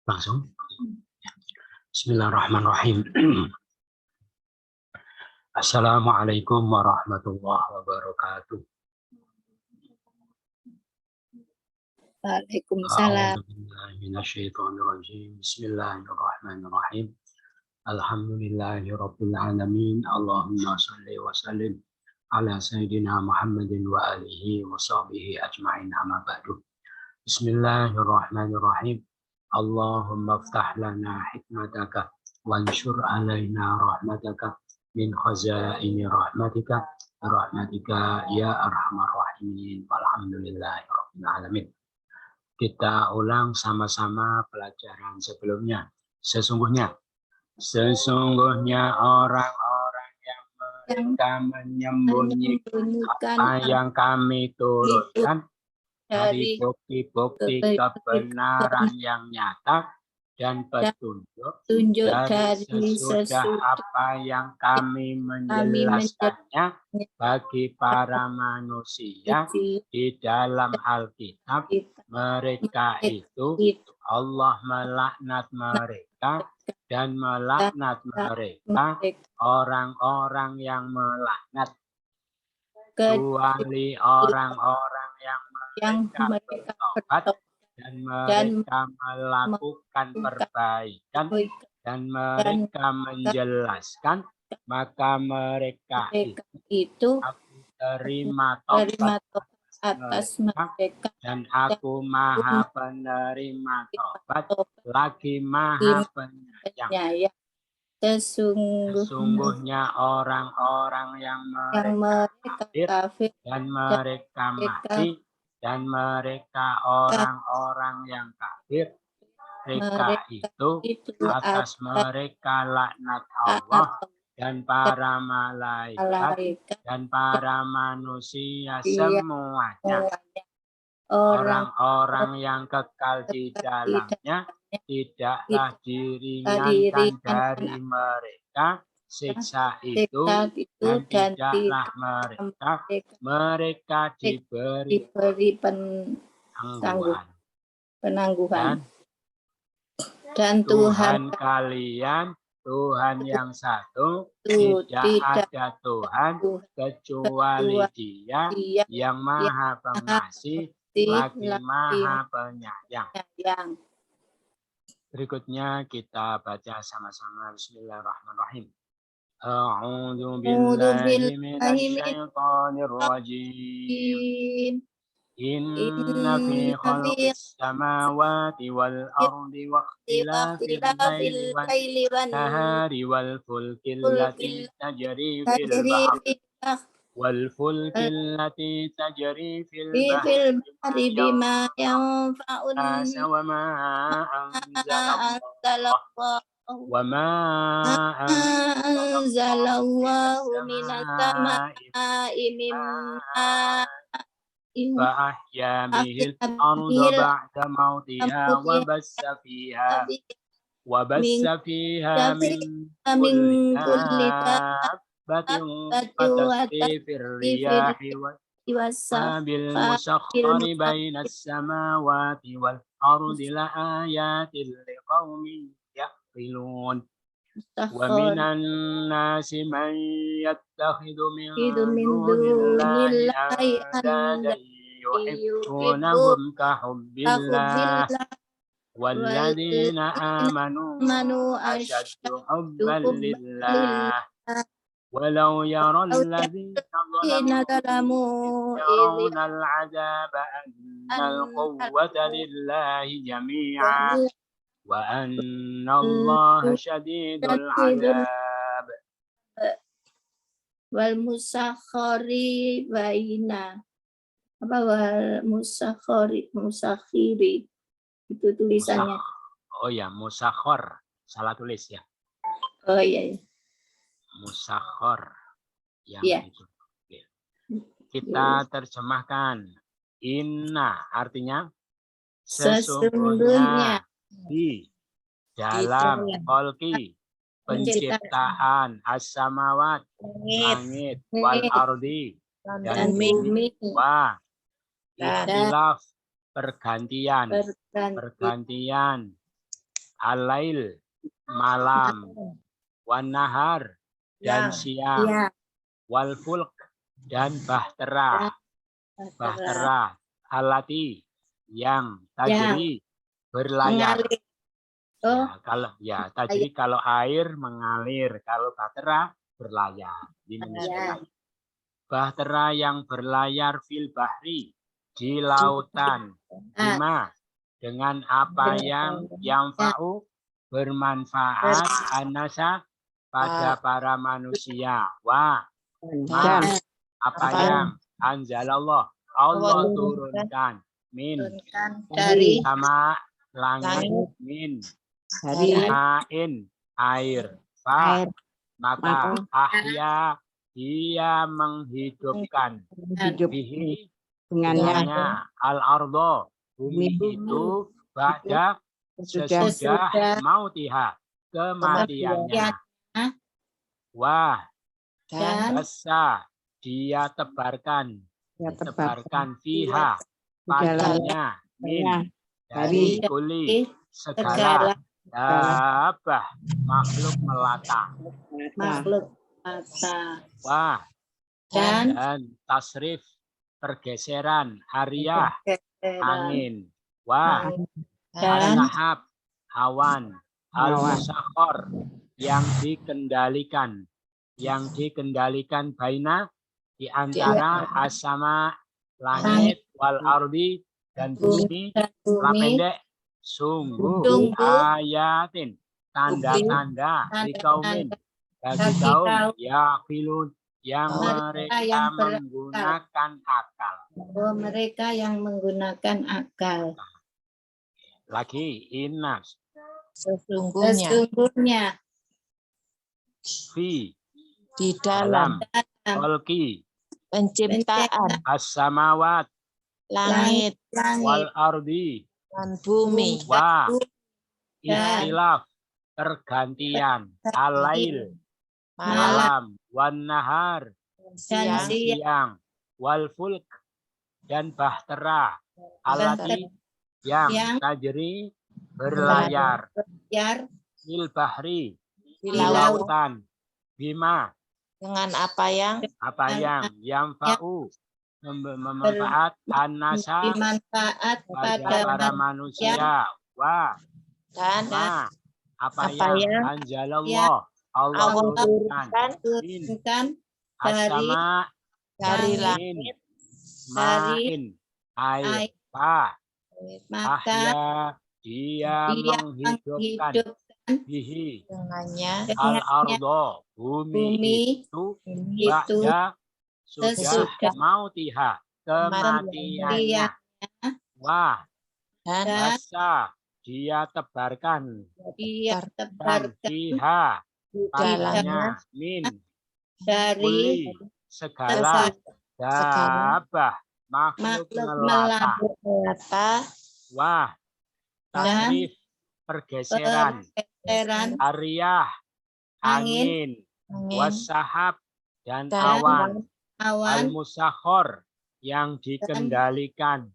Langsung. Bismillahirrahmanirrahim. Assalamualaikum warahmatullahi wabarakatuh. Waalaikumsalam. Bismillahirrahmanirrahim. Alhamdulillahirabbil alamin. Allahumma shalli wa sallim ala sayyidina Muhammadin wa alihi wa sahbihi ajma'in, amma ba'du. Bismillahirrahmanirrahim. Allahumma iftah lana hikmataka wanshur alaina rahmataka min khazaini rahmatika ya arhamar rahimin. Walhamdulillahirabbil alamin. Kita ulang sama-sama pelajaran sebelumnya. Sesungguhnya orang-orang yang mereka menyembunyikan apa yang kami turunkan dari bukti-bukti kebenaran yang nyata dan petunjuk dari sesudah apa yang kami menjelaskannya bagi para manusia di dalam Alkitab. Mereka itu Allah melaknat mereka dan melaknat mereka orang-orang yang melaknat, kecuali orang-orang yang mereka bertobat dan mereka melakukan perbaikan dan mereka menjelaskan, maka mereka itu aku terima tobat atas mereka dan aku maha penerima tobat lagi maha penyayang. Sesungguhnya orang-orang yang mereka kafir dan mereka mati dan mereka orang-orang yang kafir, mereka itu atas mereka laknat Allah dan para malaikat dan para manusia semuanya. Orang-orang yang kekal di dalamnya tidaklah diringankan dari mereka siksa itu, dan tidaklah mereka diberi penangguhan. Dan Tuhan kalian Tuhan yang satu, tidak ada Tuhan kecuali Dia yang maha pengasih lagi maha penyayang. Berikutnya kita baca sama-sama. Bismillahirrahmanirrahim. A'udzu billahi minasyaitonir rajim. Inna fi khalqis samawati wal ardi wa ikhtilafil laili wan nahari wal fulkil lati tajri fil bahri bima yanfa'un nas wa ma anzalallahu minas samaa'i min فأحيا به الأرض بعد موتها وبث فيها من كل دابة وتصريف الرياح والسحاب المسخر بين السماوات والأرض لآيات لقوم يعقلون. ومن الناس من يتخذ من دون الله أندادا يحبونهم كحب الله والذين آمنوا أشد حبا لله ولو يرى الذين ظلموا يرون العذاب أن القوة لله جميعا وأن الله شديد العذاب. Wal musakhari baina apa wal musakhiri itu tulisannya. Oh ya, musakhor, salah tulis ya. Oh iya. Musakhor yang itu. Kita terjemahkan. Inna artinya sesungguhnya di dalam kholqi penciptaan as-samawat langit wal ardi dan bumi wa ikhtilaf pergantian Al-lail malam, wan nahar dan siang, Ya. wal fulk dan bahtera. Bahtera alati yang tajri berlayar. Mengalir. Oh, Tajri kalau air mengalir, kalau bahtera berlayar. ya. Bahtera yang berlayar fil bahri di lautan. Bima dengan apa yang fa'u bermanfaat anasa pada para manusia. Apa yang anzalallah Allah turunkan Dari sama langit min ma'in air maka ahya dia menghidupkan bihi dengannya al-ardo bumi itu pada sesudah mautiha kematiannya. Wah dan basa dia tebarkan fiha padanya min dari kuli segala dabah makhluk melata. Wah dan tasrif pergeseran hariah angin. Wah dan sahab awan al-musakhor yang dikendalikan baina di antara as-sama langit wal ardi dan bumi. Pendek sungguh ayatin tanda-tanda likaumin bagi kaum yaqilun yang mereka menggunakan akal. Mereka yang menggunakan akal. Lagi inas Sesungguhnya fi di dalam kholqi penciptaan as-samawat langit wal ardi dan bumi wa ikhtilaf pergantian al-lail malam wan nahar dan siang wal fulk dan bahtera alati yang tajri berlayar fil bahri di lautan bima dengan apa yang fa'u memanfaat anasa pada para manusia. Wah dan apa yang anzalallah Allah turunkan dari langit ma'in air ahya dia menghidupkan bihi dengannya al-ardo bumi itu ba'da sudah mautiha kematiannya. Wah dan basa dia tebarkan fiha padanya min dari segala dabah makhluk melata. Wah tasrif pergeseran ariyah angin wasahab dan awan al-musakhor yang dikendalikan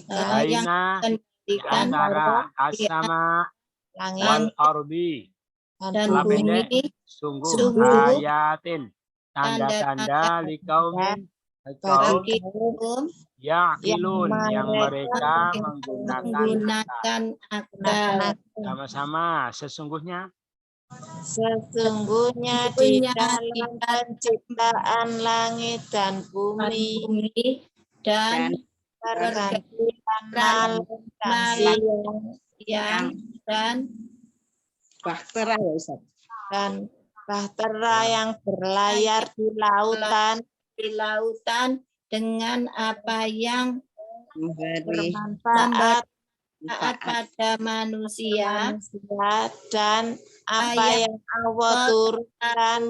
baina di antara as-sama wal ardi dan bumi. sungguh ayatin tanda-tanda likaumin kaum yaqilun yang mereka menggunakan akal. Sama-sama sesungguhnya di dalam penciptaan langit dan bumi dan pergantian malam dan siang dan bahtera ya Ustaz. Dan bahtera yang berlayar di lautan dengan apa yang bermanfaat pada manusia dan apa yang Allah turunkan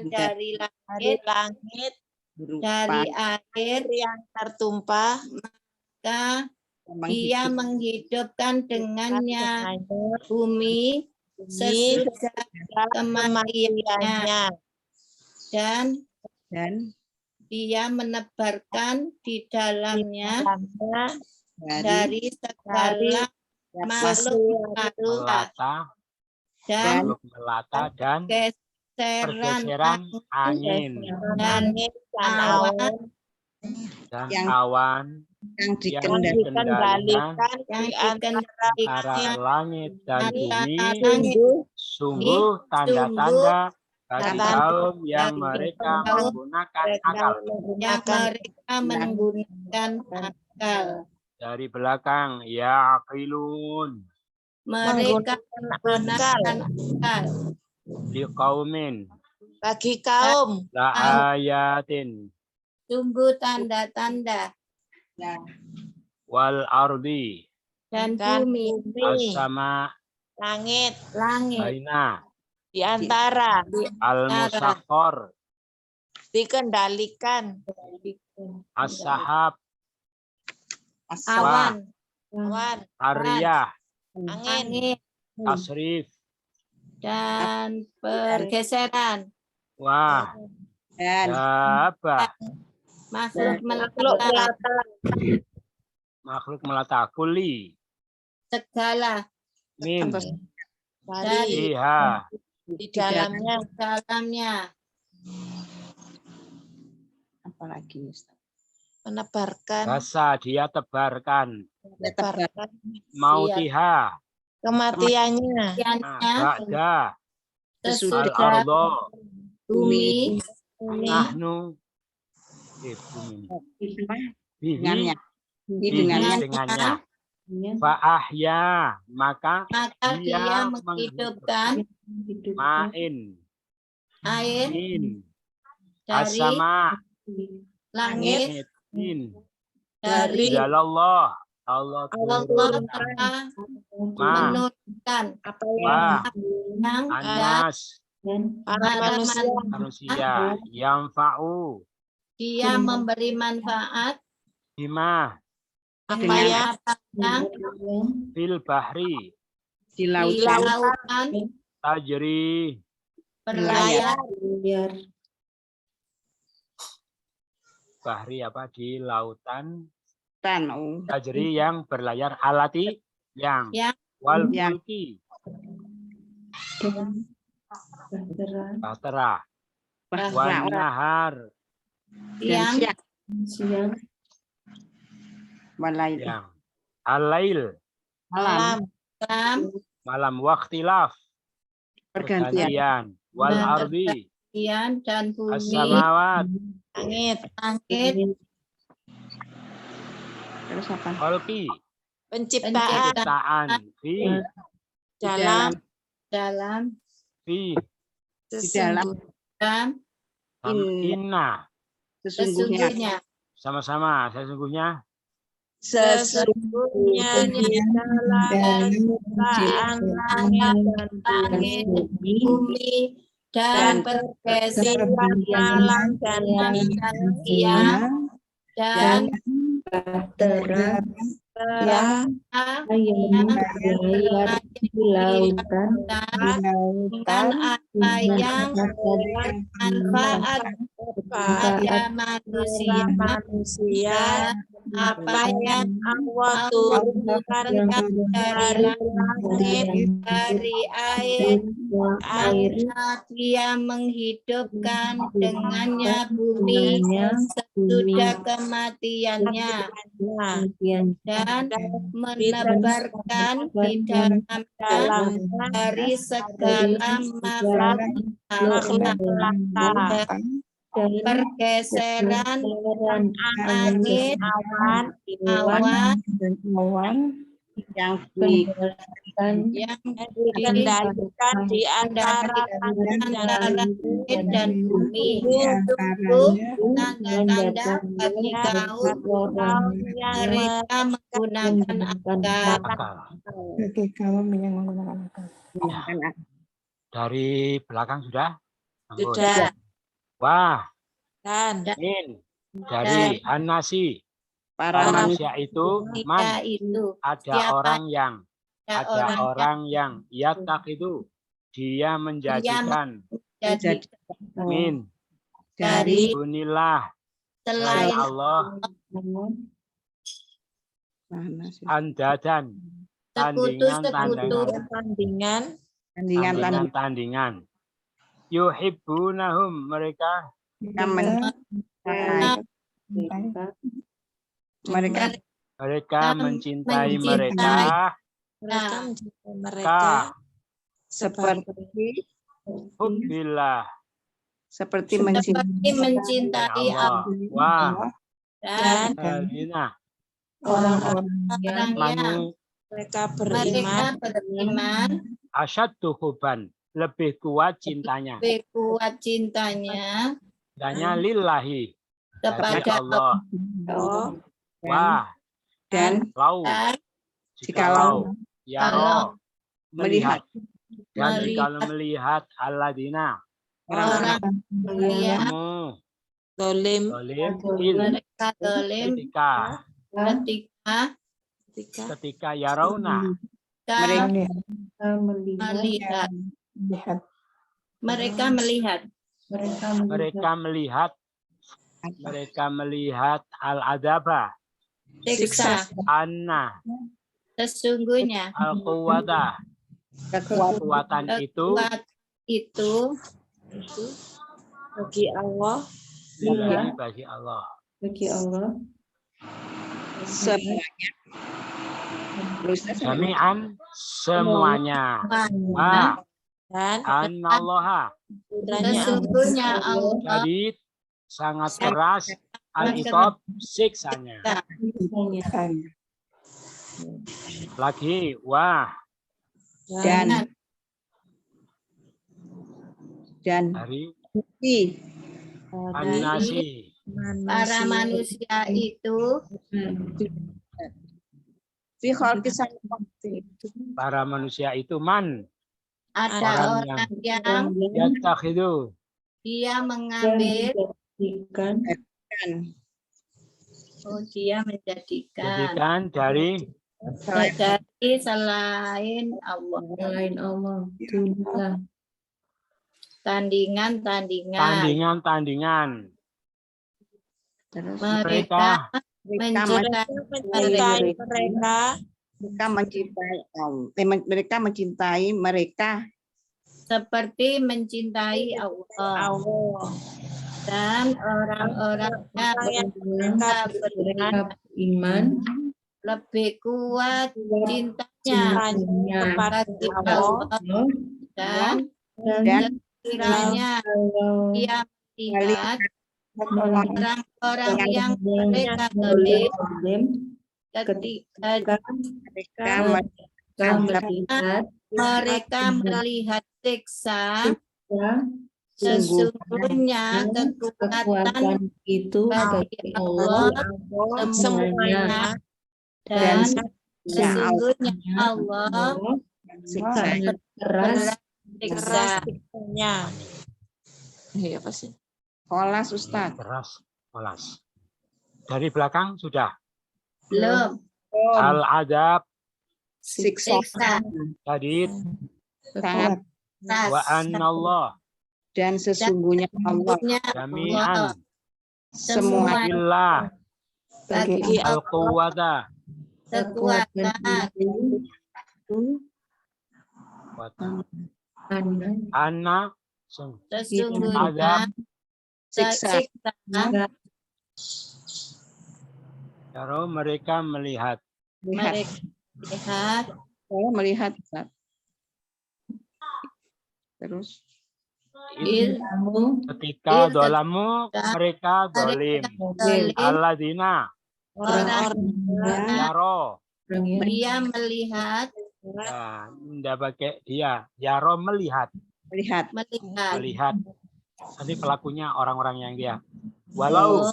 dari langit dari air yang tertumpah dia menghidupkan dengannya bumi sesudah kematiannya dan dia menebarkan di dalamnya dari segala makhluk melata, dan makhluk melata dan pergeseran pergeseran angin Langit dan awan dan Yang- awan yang yang dikendalikan dikendalikan yang di antara antara langit dan bumi, langit sungguh tanda-tanda bagi Tanda- kaum yang mereka kaum menggunakan akal. yang mereka menggunakan akal. Dari belakang, yaqilun Mereka menggunakan akal. liqaumin bagi kaum laayatin Sungguh tanda-tanda wal ardi dan dan bumi, bumi, as-sama langit langit, baina di antara al-musakhkhar dikendalikan as-sahab awan, awan, ar-riyah angin, angin, tasrif dan pergeseran wah dan dabah makhluk makhluk melata makhluk melata kuli segala min dari iha di dalamnya dalamnya apalagi Ustaz? menebarkan basa dia tebarkan menebarkan mautiha kematiannya yang ba'da sesudah al-ardo bumi ini nahnu bihi Dengannya. bihi Dengannya. dengannya fa'ahya maka maka dia dia menghidupkan ma'in air min dari as-sama langit min dari jalallah Allah Allah turun telah ma menurunkan apa wa yang anas para manusia manusia yang fa'u dia memberi manfaat bima apa yang yang fil bahri Di di lautan lautan tajri berlayar bahri apa di lautan oh. tajri yang berlayar alati yang Yang. wal Yang. fulki bahtera wan Bahwa nahar dan yang siang Walail. yang al-lail Malam. malam malam waktilaf Pergantian. pergantian wal Dan ardi dan bumi as-samawat langit langit Terus apa? khalqi penciptaan ciptaan fi dalam dalam fi Di dalam dan inna sesungguhnya sama-sama sesungguhnya sesungguhnya di dalam penciptaan langit dan langit bumi bumi dan pergeseran malam dan siang dan terang yang berlayar di lautan dan apa yang manfaat pada manusia manusia apa yang Allah turunkan dari langit dari air karena dia menghidupkan dengannya bumi sesudah kematiannya dan menebarkan di dalamnya dari segala makhluk pergeseran angin, awan yang yang dikendalikan di antara langit dan bumi. Sungguh tanda-tanda bagi kaum mereka menggunakan akal. dari belakang sudah sudah wah dan min dari anasi para manusia itu man Itu ada siapa? orang yang yatak itu dia menjadikan jadi min dari dunillah selain Allah andadan Tandingan. Tandingan. Yuhibbunahum mereka mencintai mereka. Mereka mencintai mereka. Seperti Hubbillah. seperti mencintai Allah. Wah. dan Alladzina orang-orang yang manu Mereka mereka beriman. beriman asyaddu hubban. Lebih kuat cintanya. lebih kuat cintanya Cintanya lillahi. Bagi kepada Allah. Oh, Wah. dan Lau. Allah. Jikalau. Kalau Melihat. Dan melihat kalau melihat alladzina. orang yang Kamu. dolim. Dolim. mereka dolim Ketika yarauna. melihat mereka melihat al-adaba. siksa Anna. sesungguhnya Al-quwata. Kekuatan itu. itu Bagi Allah. Lillahi bagi Allah. semuanya. Jami'an semuanya. Wah. Dan Anallaha. sesungguhnya Allah Jadi sangat keras al-iqab siksanya. Lagi. Wah. Dan Dari dari Anasi. para manusia itu Para manusia itu man. ada Orang orang yang Yatakhidu. dia mengambil dia menjadikan Jadikan dari selain Allah tandingan mereka mencintai mereka. mereka mencintai mereka seperti mencintai Allah dan orang-orang yang beriman lebih kuat cintanya kepada bagi Allah Allah dan kiranya dia melihat orang-orang yang mereka dolim ketika mereka melihat siksa sesungguhnya kekuatan itu bagi Allah semuanya dan sesungguhnya Allah siksa keras keras siksa. siksanya. Iya apa sih? Kolas Ustaz. Keras. Dari belakang sudah. Belum Al-adab. Siksa Tadi. sangat Wa annallah. dan sesungguhnya Allah Jami'an. semua Billah. bagi Al-quwata. kekuatan Anna. sesungguhnya siksa Kalau mereka melihat. mereka lihat saya melihat Ustaz. Terus Ketika dolamu mereka dolim. Alladzina. orang-orang Yaro. dia melihat Nah, tidak pakai dia. Yaro melihat. melihat Nanti pelakunya orang-orang yang dia. Walau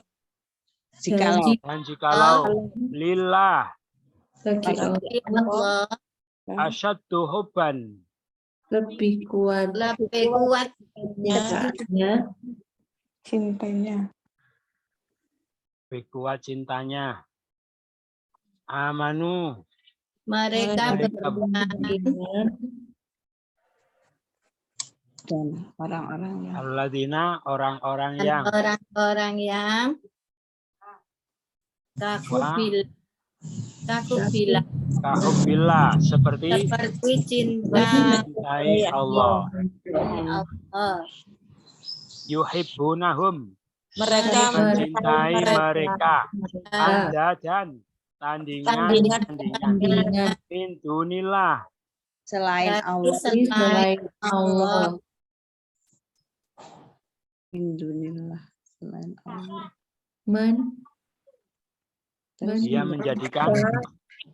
jikalau lillah Allah asyaddu hubban. lebih kuat cintanya. Lebih kuat cintanya. Amanu. mereka beriman dan orang-orang yang Alladzina orang-orang dan yang orang-orang yang takut bil Takubila Kahubbillah, seperti seperti cinta mencintai Allah. Allah. Yuhibbunahum, Mereka mencintai mereka. Ah. Anda dan tandingan min dunillah, Selain Dari Allah. selain Allah. Alhamdulillah. Selain Allah. dia menjadikan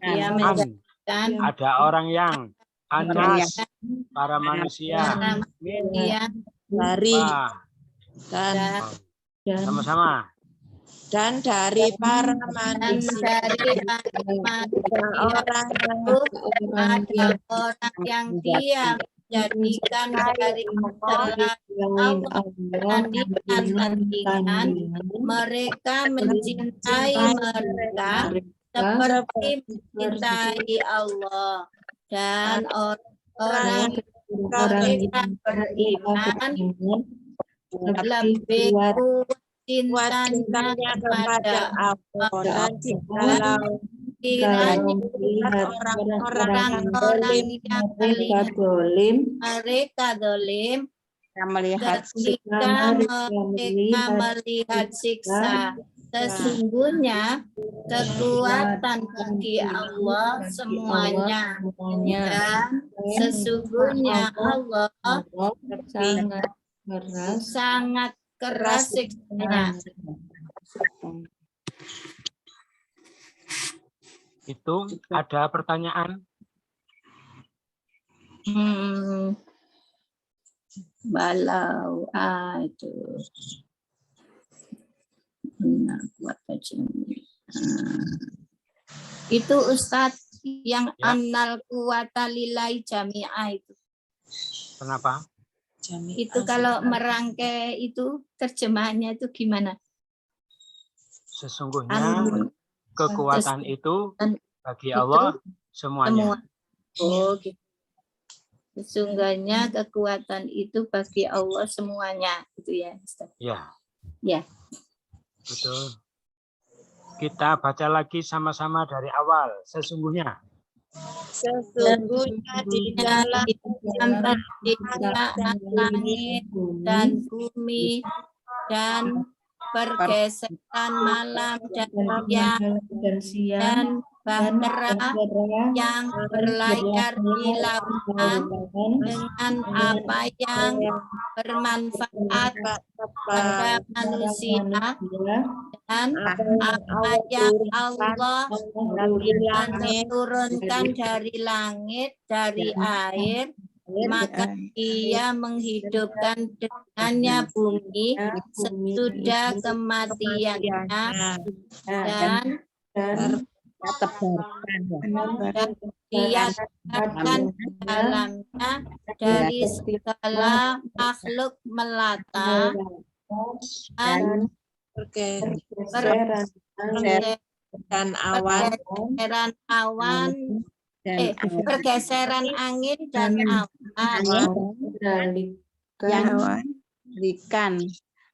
Dia an, menjadikan ada orang yang anas, para manusia, min dia dari apa? dan Sama-sama. dan dari para dan manusia dari orang itu ada orang yang dia jadikan dari selain Allah tandingan mereka mencintai mereka seperti mencintai Allah dan orang yang beriman lebih kuat cintanya kepada Allah dan jikalau kiranya orang-orang yang melihat mereka dolim Melihat ketika mereka melihat siksa sesungguhnya kekuatan bagi Allah semuanya dan sesungguhnya Allah sangat keras siksanya. Itu ada pertanyaan? Balau itu benar buat kajian. Itu Ustadz yang Ya. annal quwata lillahi jami'ah itu. Kenapa? Itu kalau merangkai itu terjemahannya itu gimana? Sesungguhnya kekuatan itu bagi Allah semuanya. Oh, gitu. Sesungguhnya kekuatan itu bagi Allah semuanya, gitu ya, Ustaz. Ya. Ya. Betul. Kita baca lagi sama-sama dari awal. Sesungguhnya di dalam penciptaan langit dan bumi dan pergeseran malam dan siang dan bahtera yang berlayar di lautan dengan apa yang bermanfaat pada manusia dan apa yang Allah turunkan dari langit, dari air, maka Dia menghidupkan dengannya bumi sesudah kematiannya dan Dia tebarkan di dalamnya dari segala makhluk melata dan dan awan pergeseran angin dan awan yang berikan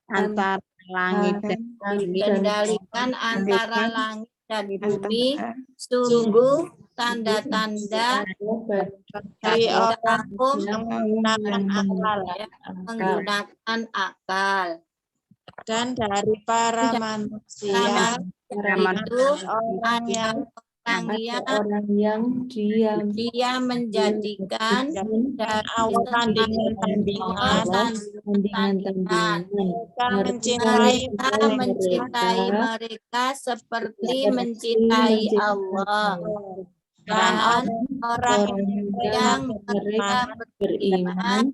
antara langit dan bumi, kendalikan antara langit dan bumi, sungguh tanda-tanda dari orang menggunakan akal dan dari para manusia itu orang yang dia menjadikan dari tandingan mereka mencintai mereka seperti mencintai Allah dan orang yang mereka beriman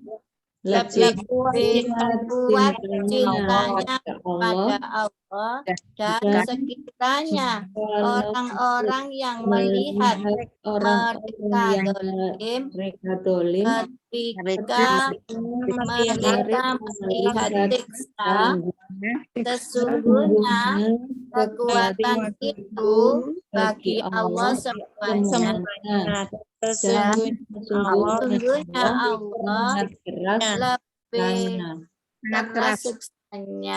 lebih kuat cintanya kepada Allah dan sekiranya orang-orang yang melihat mereka dolim ketika mereka melihat siksa sesungguhnya kekuatan itu bagi Allah semuanya. Sesungguhnya Allah lebih keras siksanya.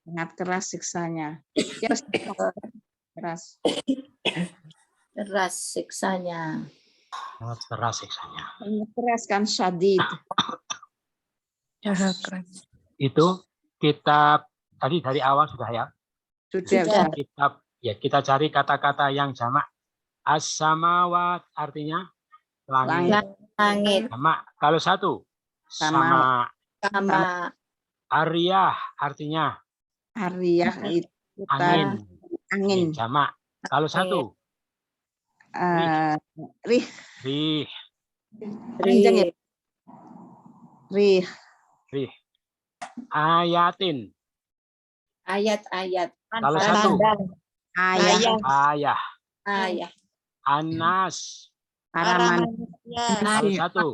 Sangat keras siksanya. Keras. Keras siksanya. Sangat keras siksanya. Keras kan syadid. Itu kitab tadi dari awal sudah ya. Sudah. Kitab ya, kita cari kata-kata yang jamak. As-samawat artinya langit. Langit Jamak. Kalau satu Sama. sama. sama Ariyah artinya Ariyah itu angin. angin. Jamak. Kalau satu Rih. rih. Panjang ya. Rih. Rih. Ayatin. ayat-ayat. Kalau satu Ayah. ayah. Ayah. Anas. Para Paraman. manusia. Kalau satu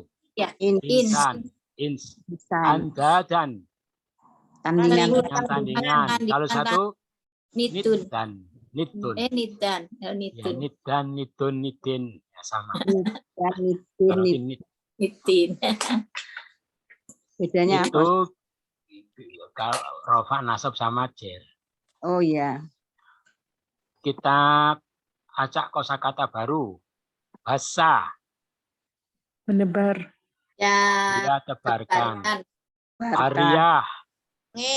insan. Ins. Insan. Andadan. Tandingan. Dengan tandingan. Kalau satu Nitun. niddan. Nidun. Nidan. Ya, Nitun. niddan, nidun, nidin. Ya, sama. Dan Berarti nit. Nitin. Bedanya apa? itu kalau rofa nasab sama jer. Oh ya. Kita acak kosakata baru. Basa. Menebar. Ya. Dia tebarkan. Tebarkan. Ariyah.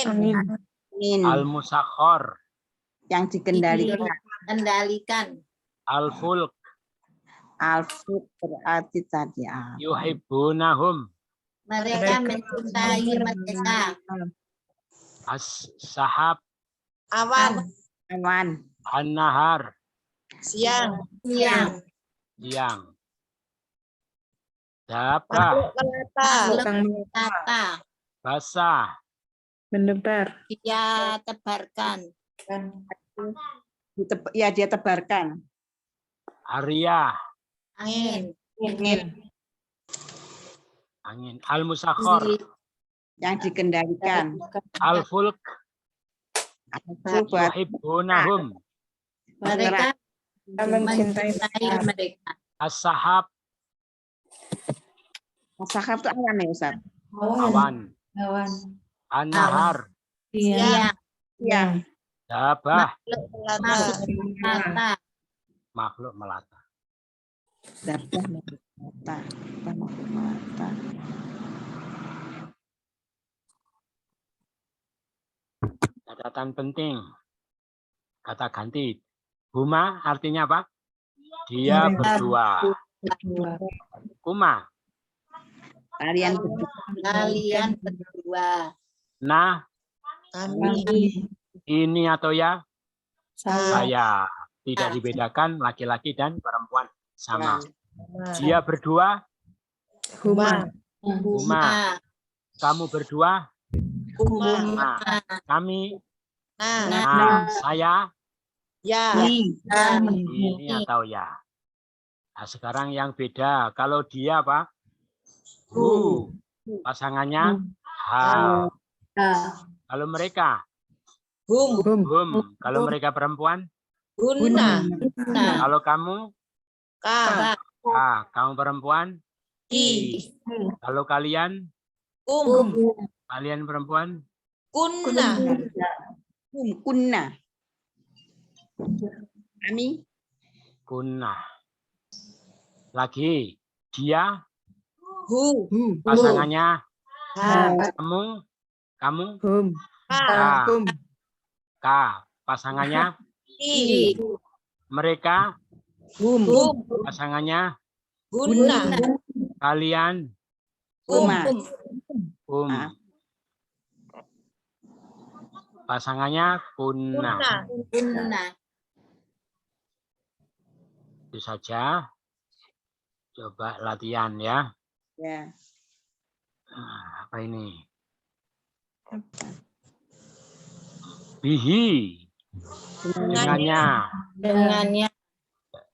Angin. Angin. Al-musakhor. Yang dikendalikan. Kendalikan. Al-fulk. Alfut berarti tadi. Yuhibbunahum. Mereka mencintai mereka. As-sahab. Awan. Awan. An-nahar. Siang. Siang. Siang. Dabah. Makhluk melata. Makhluk kata. Basah. Menebar. Dia tebarkan. Ya dia tebarkan. Ariyah. Angin. Angin. Al-musakhor. Yang dikendalikan. Al-fulk. Alfut buat Yuhibbunahum. Mereka mencintai mereka. As-sahab. Sahab itu awan ya Ustaz? Awan. An-nahar. Siang. Ya. Dabah. Makhluk kata. Makhluk melata. Dabah mata. Mata. Catatan penting. Kata ganti. Huma artinya apa? Dia berdua. Kuma. Kalian berdua. Kalian berdua. Nah, Kami. ini atau ya? Saya. Saya. Tidak dibedakan laki-laki dan perempuan. Sama. Nah. Dia berdua. Huma. Huma. Kamu berdua. Kuma. Nah, kami. Nah. Nah, saya. Ya. Ini atau ya. Nah, sekarang yang beda. Kalau dia apa? Hu. Pasangannya ha. Kalau mereka Hum. hum. Kalau mereka perempuan. Guna. Kalau kamu Ka. kamu perempuan. Ki. Kalau kalian perempuan. Kuna. Kunna. Kami. Kunna. Lagi dia Hu. pasangannya Ha. kamu Hum. ka. Hum. Ka. Pasangannya Ki. mereka Hum. pasangannya Guna. kalian Kuma. Ah. pasangannya kunna. Kuna. Itu saja. Coba latihan ya. Ya. Nah, apa ini? Bihi. Dengannya.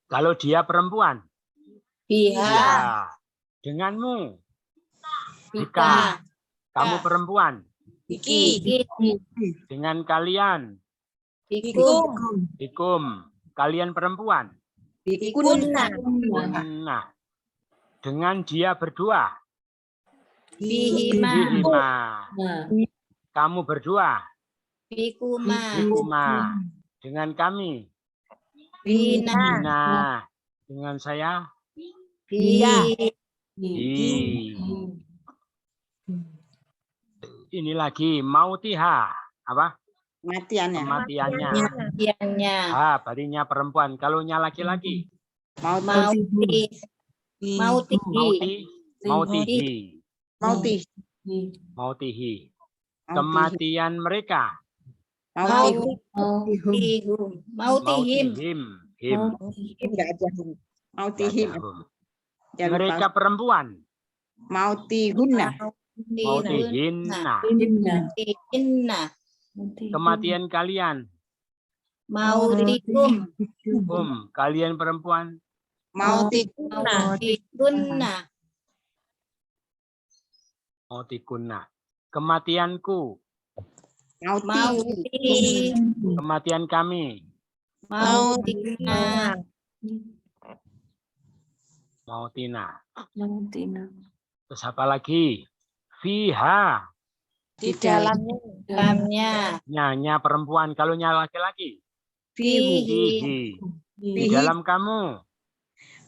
Kalau dia perempuan. Biha. Ya. Denganmu. Jika kamu perempuan. Iki. Dengan kalian. Bikum. Bikum. Kalian perempuan. Bikunna. Nah. Dengan dia berdua. Bihima. Bihima. Kamu berdua. Bikuma. Bikuma. Dengan kami. Bina. Nah. dengan saya? Iya. Hi. Ini lagi mautiha. Apa? Matiannya. Kematiannya. Iannya. Berarti perempuan. Kalau laki-laki? Mauti. Mautihi. Kematian mereka. Mautihim. Him. Enggak ada hum. Mautihim. Jangan lupa. Mereka perempuan. Mautihunna. Mautihinna. Inna. Kematian kalian. Mautikum. Kalian perempuan. Mautikunna. Mautikunna. Kematianku. Mauti. Kematian kami. Mautina. Mautina. Terus apa lagi? Fiha. Di dalamnya. Dalamnya. Nyanya perempuan. Kalau laki-laki. Fihi. Fihi. Di dalam kamu.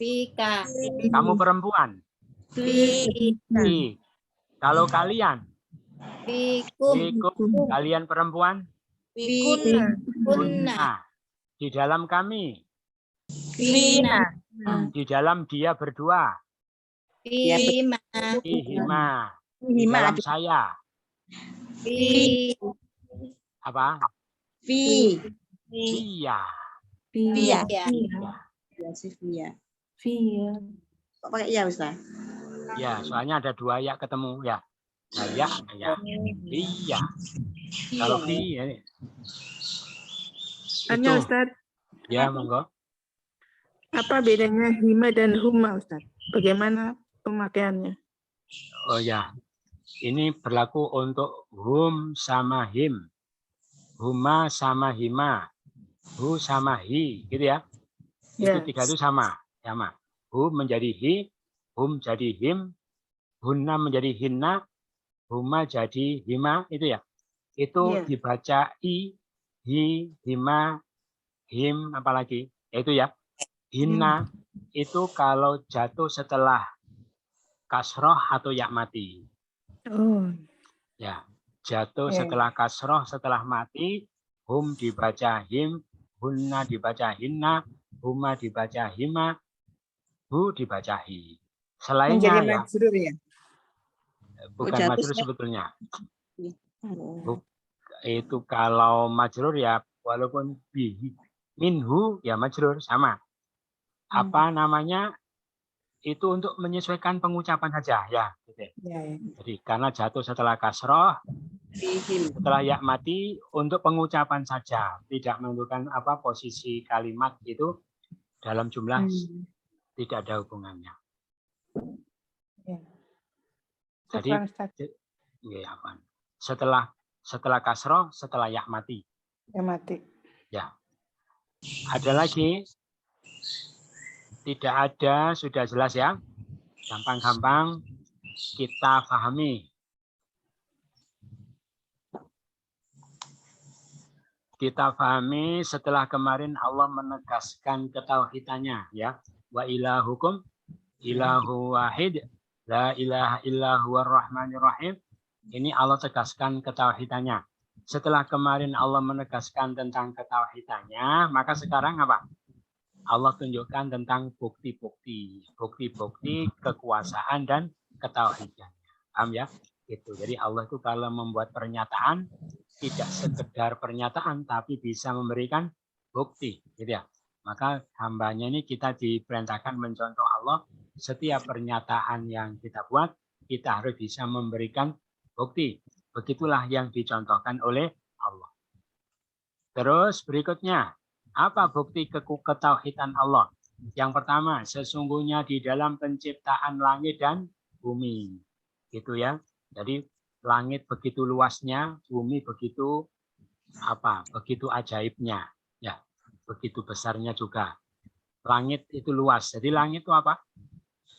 Fika. Kamu perempuan. Fi. Fi. Kalau kalian. Fikum. Fikum. Kalian perempuan. Kunna. Di dalam kami. Fina. Di dalam dia berdua. Fima. Fihima. Di dalam saya. Fi. Apa? Fi. Iya. Iya. Ya, Sifia. Kok pakai ya, Ustaz? Ya, soalnya ada 2 ya ketemu ya. Ya. Iya. Kalau fi ya. Tanya Itu. Ustaz, Ya, monggo. apa bedanya hima dan huma Ustaz? Bagaimana pemakaiannya? Oh ya. Ini berlaku untuk hum sama him. Huma sama hima. Hu sama hi, gitu ya. Itu 3 itu sama. Hu menjadi hi, hum jadi him, hunna menjadi hinna, huma jadi hima, itu ya. Itu Iya. dibaca i, hi, hima, him, apalagi. Itu ya. Hinna itu kalau jatuh setelah kasroh atau ya mati. Oh, Ya, jatuh Iya. setelah kasroh, setelah mati, hum dibaca him, hunna dibaca hinna, huma dibaca hima, hu dibaca hi. Selainnya menjadi ya, majrur ya? bukan jatuh majrur setelah- sebetulnya. Oh. Itu kalau majrur ya, walaupun bihi, minhu ya majrur sama. Apa namanya? Itu untuk menyesuaikan pengucapan saja ya. Gitu. Ya. Jadi karena jatuh setelah kasroh, setelah ya mati untuk pengucapan saja, tidak menentukan apa posisi kalimat itu dalam jumlah tidak ada hubungannya. Ya. Jadi Ustaz, ya, apa? Setelah kasroh, setelah ya mati. yang mati. Ya. Ada lagi? Tidak ada, sudah jelas ya. Gampang-gampang kita pahami. Kita pahami setelah kemarin Allah menegaskan ketauhidannya ya. Wa ilahukum ilahu wahid la ilaha illa huwar rahmanir rahim. Ini Allah tegaskan ketauhidannya. Setelah kemarin Allah menegaskan tentang ketauhidannya, maka sekarang apa? Allah tunjukkan tentang bukti-bukti kekuasaan dan ketauhidannya. Paham ya? Itu. Jadi Allah itu kalau membuat pernyataan tidak sekedar pernyataan tapi bisa memberikan bukti, gitu ya. Maka hambanya ini kita diperintahkan mencontoh Allah, setiap pernyataan yang kita buat kita harus bisa memberikan bukti. Begitulah yang dicontohkan oleh Allah. Terus berikutnya, apa bukti ketauhidan Allah? Yang pertama, sesungguhnya di dalam penciptaan langit dan bumi. Gitu ya. Jadi langit begitu luasnya, bumi begitu begitu ajaibnya. Ya, begitu besarnya juga. Langit itu luas. Jadi langit itu apa?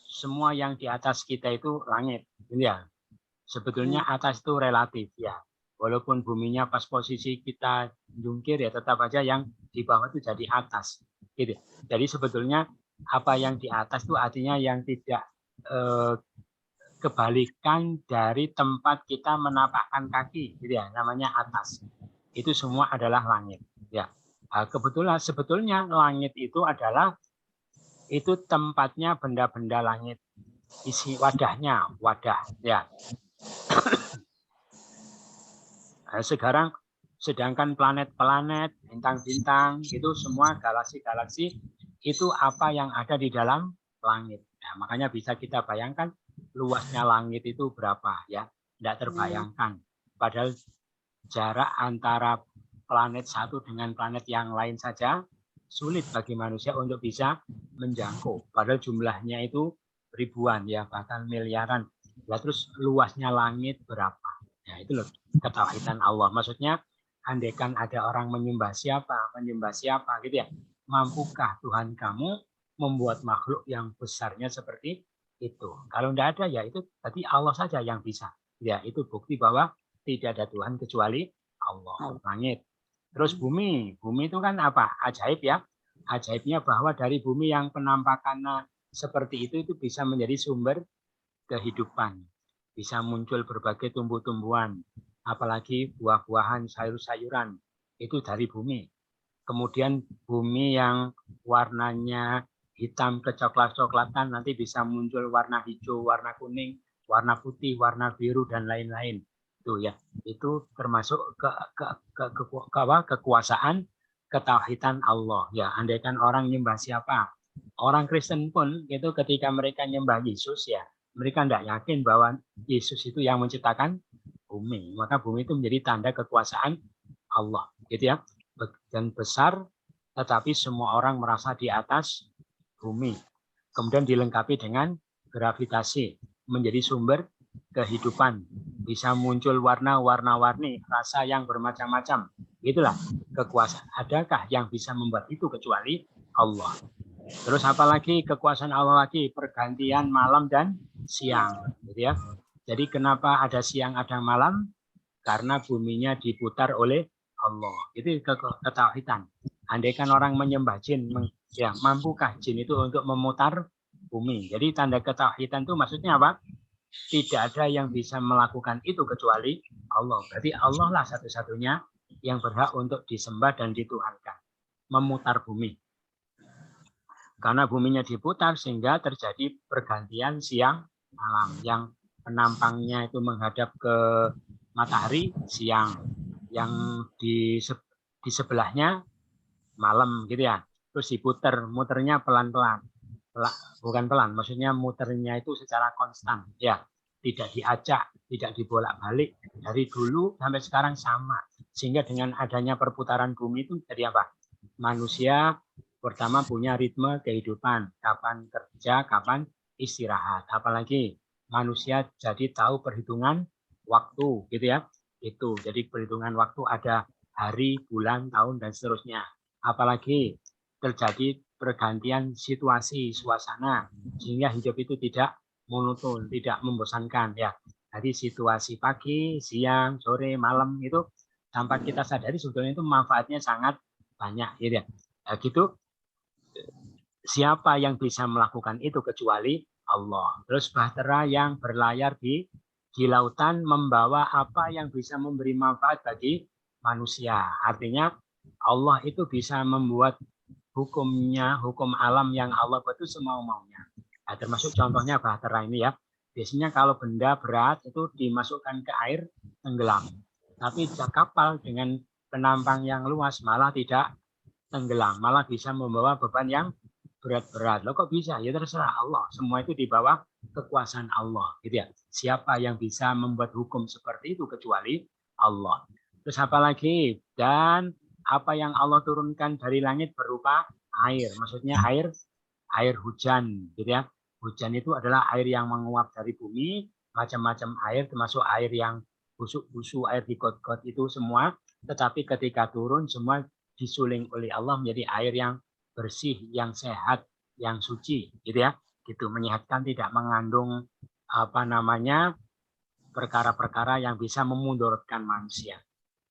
Semua yang di atas kita itu langit. Ya. Sebetulnya atas itu relatif ya. Walaupun buminya pas posisi kita jungkir ya tetap aja yang di bawah itu jadi atas. Gitu. Jadi sebetulnya Apa yang di atas itu artinya yang tidak kebalikan dari tempat kita menapakkan kaki, gitu ya, namanya atas. Itu semua adalah langit. Ya, kebetulan sebetulnya langit itu adalah itu tempatnya benda-benda langit, isi wadahnya, wadah. Ya. Sekarang sedangkan planet-planet, bintang-bintang itu semua galaksi-galaksi itu apa yang ada di dalam langit. Nah, makanya bisa kita bayangkan luasnya langit itu berapa ya, tidak terbayangkan. Padahal jarak antara planet satu dengan planet yang lain saja sulit bagi manusia untuk bisa menjangkau. Padahal jumlahnya itu ribuan ya, bahkan miliaran. Ya, terus luasnya langit berapa? Ya, itu loh ketauhidan Allah. Maksudnya andaikan ada orang menyembah siapa gitu ya. Mampukah Tuhan kamu membuat makhluk yang besarnya seperti itu? Kalau tidak ada ya itu tadi Allah saja yang bisa. Ya, itu bukti bahwa tidak ada Tuhan kecuali Allah. Langit. Terus bumi. Bumi itu kan apa? Ajaib ya. Ajaibnya bahwa dari bumi yang penampakannya seperti itu bisa menjadi sumber kehidupan. Bisa muncul berbagai tumbuh-tumbuhan, apalagi buah-buahan, sayur-sayuran, itu dari bumi. Kemudian bumi yang warnanya hitam kecoklat-coklatan nanti bisa muncul warna hijau, warna kuning, warna putih, warna biru dan lain-lain. Itu ya, itu termasuk kekuasaan ketauhidan Allah. Ya, andaikan orang nyembah siapa? Orang Kristen pun itu ketika mereka nyembah Yesus ya, mereka tidak yakin bahwa Yesus itu yang menciptakan bumi. Maka bumi itu menjadi tanda kekuasaan Allah. Gitu ya. Dan besar, tetapi semua orang merasa di atas bumi. Kemudian dilengkapi dengan gravitasi. Menjadi sumber kehidupan. Bisa muncul warna-warni, rasa yang bermacam-macam. Itulah kekuasaan. Adakah yang bisa membuat itu kecuali Allah? Terus apalagi kekuasaan Allah lagi, pergantian malam dan siang, gitu ya. Jadi kenapa ada siang ada malam? Karena buminya diputar oleh Allah. Itu ketauhidan. Andaikan orang menyembah jin, ya mampukah jin itu untuk memutar bumi? Jadi tanda ketauhidan itu maksudnya apa? Tidak ada yang bisa melakukan itu kecuali Allah. Berarti Allah lah satu-satunya yang berhak untuk disembah dan dituhankan. Memutar bumi. Karena buminya diputar sehingga terjadi pergantian siang malam. Yang penampangnya itu menghadap ke matahari siang, yang di sebelahnya malam gitu ya. Terus diputar, muternya pelan-pelan. Bukan pelan, maksudnya muternya itu secara konstan ya. Tidak diacak, tidak dibolak-balik. Dari dulu sampai sekarang sama. Sehingga dengan adanya perputaran bumi itu jadi apa? Manusia pertama punya ritme kehidupan, kapan kerja, kapan istirahat. Apalagi manusia jadi tahu perhitungan waktu, gitu ya. Itu jadi perhitungan waktu ada hari, bulan, tahun dan seterusnya. Apalagi terjadi pergantian situasi, suasana, sehingga hidup itu tidak monoton, tidak membosankan ya. Jadi situasi pagi, siang, sore, malam itu tanpa kita sadari sebetulnya itu manfaatnya sangat banyak, gitu ya. Nah, gitu. Siapa yang bisa melakukan itu kecuali Allah. Terus bahtera yang berlayar di lautan membawa apa yang bisa memberi manfaat bagi manusia. Artinya Allah itu bisa membuat hukumnya, hukum alam yang Allah buat itu semau-maunya. Nah, termasuk contohnya bahtera ini ya. Biasanya kalau benda berat itu dimasukkan ke air tenggelam. Tapi kapal dengan penampang yang luas malah tidak tenggelam, malah bisa membawa beban yang berat-berat. Loh kok bisa? Ya terserah Allah. Semua itu di bawah kekuasaan Allah, gitu ya. Siapa yang bisa membuat hukum seperti itu kecuali Allah. Terus apa lagi? Dan apa yang Allah turunkan dari langit berupa air. Maksudnya air hujan, gitu ya. Hujan itu adalah air yang menguap dari bumi, macam-macam air, termasuk air yang busuk-busuk, air di got-got itu semua. Tetapi ketika turun semua disuling oleh Allah menjadi air yang bersih, yang sehat, yang suci, gitu ya. Gitu, menyehatkan, tidak mengandung perkara-perkara yang bisa memudaratkan manusia.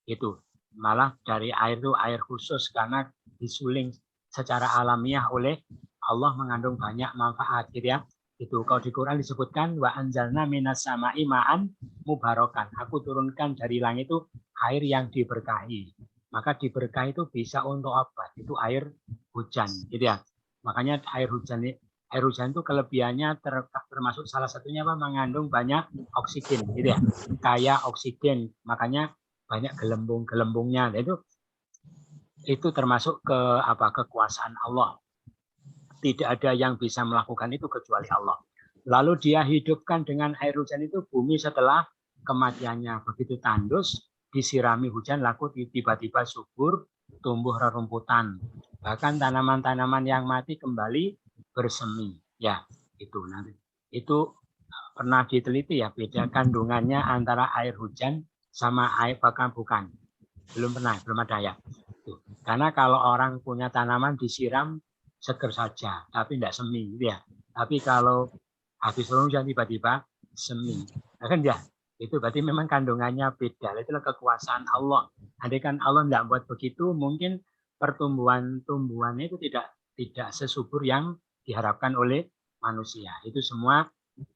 Itu malah dari air itu air khusus karena disuling secara alamiah oleh Allah mengandung banyak manfaat, gitu ya. Itu kalau di Quran disebutkan wa anzalna minas sama'i ma'an mubarakan. Aku turunkan dari langit itu air yang diberkahi. Maka diberkahi itu bisa untuk apa? Itu air hujan, gitu ya. Makanya air hujan itu kelebihannya termasuk salah satunya apa? Mengandung banyak oksigen, gitu ya. Kaya oksigen, makanya banyak gelembung-gelembungnya. Itu termasuk kekuasaan Allah. Tidak ada yang bisa melakukan itu kecuali Allah. Lalu dia hidupkan dengan air hujan itu bumi setelah kematiannya. Begitu tandus, disirami hujan, laku tiba-tiba subur, tumbuh rerumputan. Bahkan tanaman-tanaman yang mati kembali bersemi. Ya, itu nanti. Itu pernah diteliti ya, beda kandungannya antara air hujan sama air bahkan bukan. Belum ada ya. Tuh. Karena kalau orang punya tanaman disiram seger saja, tapi tidak semi, gitu ya. Tapi kalau habis hujan tiba-tiba semi, nah, kan ya, itu berarti memang kandungannya beda. Itulah kekuasaan Allah. Andai kan Allah tidak buat begitu, mungkin pertumbuhan-tumbuhannya itu tidak sesubur yang diharapkan oleh manusia. Itu semua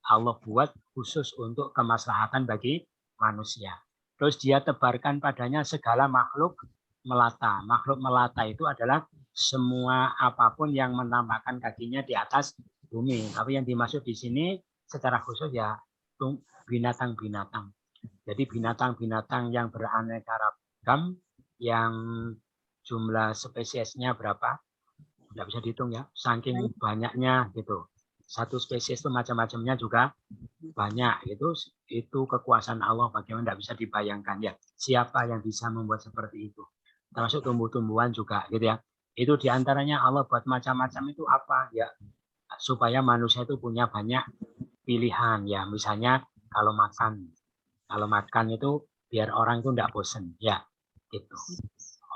Allah buat khusus untuk kemaslahatan bagi manusia. Terus dia tebarkan padanya segala makhluk melata. Makhluk melata itu adalah semua apapun yang menampakkan kakinya di atas bumi. Tapi yang dimaksud di sini secara khusus ya binatang-binatang. Jadi binatang-binatang yang beraneka ragam, yang jumlah spesiesnya berapa? Tidak bisa dihitung ya. Saking banyaknya gitu. Satu spesies itu macam-macamnya juga banyak. Itu kekuasaan Allah bagaimana tidak bisa dibayangkan ya. Siapa yang bisa membuat seperti itu? Termasuk tumbuh-tumbuhan juga gitu ya. Itu diantaranya Allah buat macam-macam itu apa ya, supaya manusia itu punya banyak pilihan ya. Misalnya kalau makan itu biar orang itu tidak bosan ya gitu.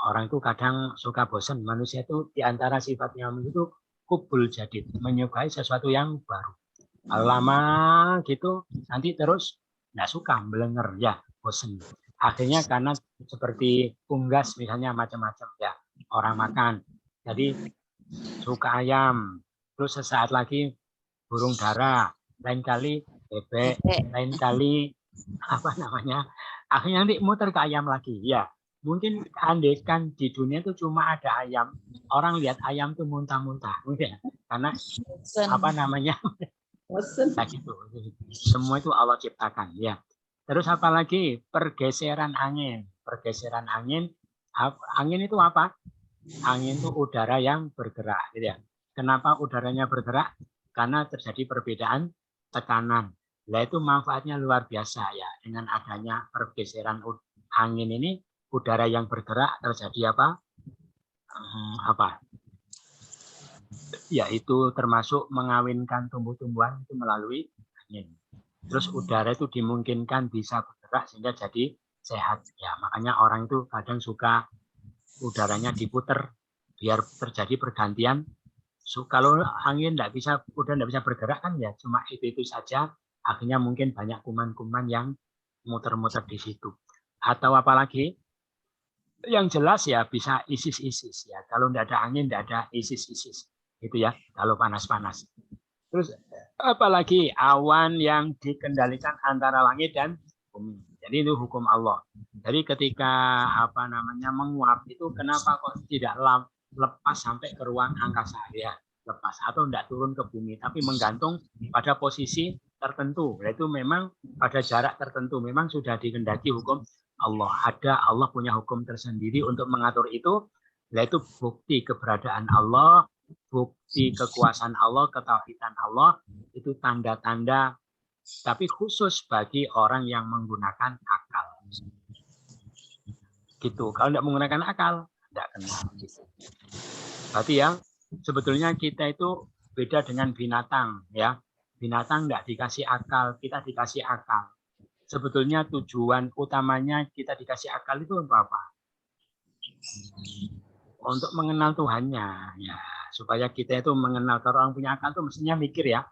Orang itu kadang suka bosan. Manusia itu diantara sifatnya itu kubul jadid, menyukai sesuatu yang baru. Kalau lama gitu nanti terus tidak suka, melenger ya, bosan. Akhirnya karena seperti unggas misalnya macam-macam ya, orang makan. Jadi suka ayam, terus sesaat lagi burung dara, lain kali bebek, lain kali akhirnya nanti muter ke ayam lagi ya. Mungkin andaikan di dunia itu cuma ada ayam, orang lihat ayam tuh muntah-muntah, ya. Karena nah, gitu. Semua itu Allah ciptakan ya. Terus apa lagi? Pergeseran angin. Pergeseran angin. Angin itu apa? Angin itu udara yang bergerak. Gitu ya. Kenapa udaranya bergerak? Karena terjadi perbedaan tekanan. Nah, itu manfaatnya luar biasa ya. Dengan adanya pergeseran angin ini, udara yang bergerak terjadi apa? Yaitu termasuk mengawinkan tumbuh-tumbuhan itu melalui angin. Terus udara itu dimungkinkan bisa bergerak sehingga jadi sehat. Ya, makanya orang itu kadang suka udaranya diputer biar terjadi pergantian. Kalau angin udara tidak bisa bergerak kan ya cuma itu saja. Akhirnya mungkin banyak kuman-kuman yang muter-muter di situ. Atau apalagi yang jelas ya bisa isis-isis ya. Kalau tidak ada angin tidak ada isis-isis. Gitu ya. Kalau panas-panas. Terus apalagi awan yang dikendalikan antara langit dan bumi. Jadi itu hukum Allah. Jadi ketika menguap itu kenapa kok tidak lepas sampai ke ruang angkasa ya, lepas atau tidak turun ke bumi, tapi menggantung pada posisi tertentu. Itu memang pada jarak tertentu memang sudah dikehendaki hukum Allah. Allah punya hukum tersendiri untuk mengatur itu. Yaitu bukti keberadaan Allah, bukti kekuasaan Allah, ketauhidan Allah, itu tanda-tanda tapi khusus bagi orang yang menggunakan akal. Gitu. Kalau tidak menggunakan akal, tidak kena. Gitu. Berarti ya, sebetulnya kita itu beda dengan binatang ya. Binatang tidak dikasih akal, kita dikasih akal. Sebetulnya tujuan utamanya kita dikasih akal itu untuk apa? Untuk mengenal Tuhannya ya, supaya kita itu mengenal. Kalau orang punya akal itu mestinya mikir ya,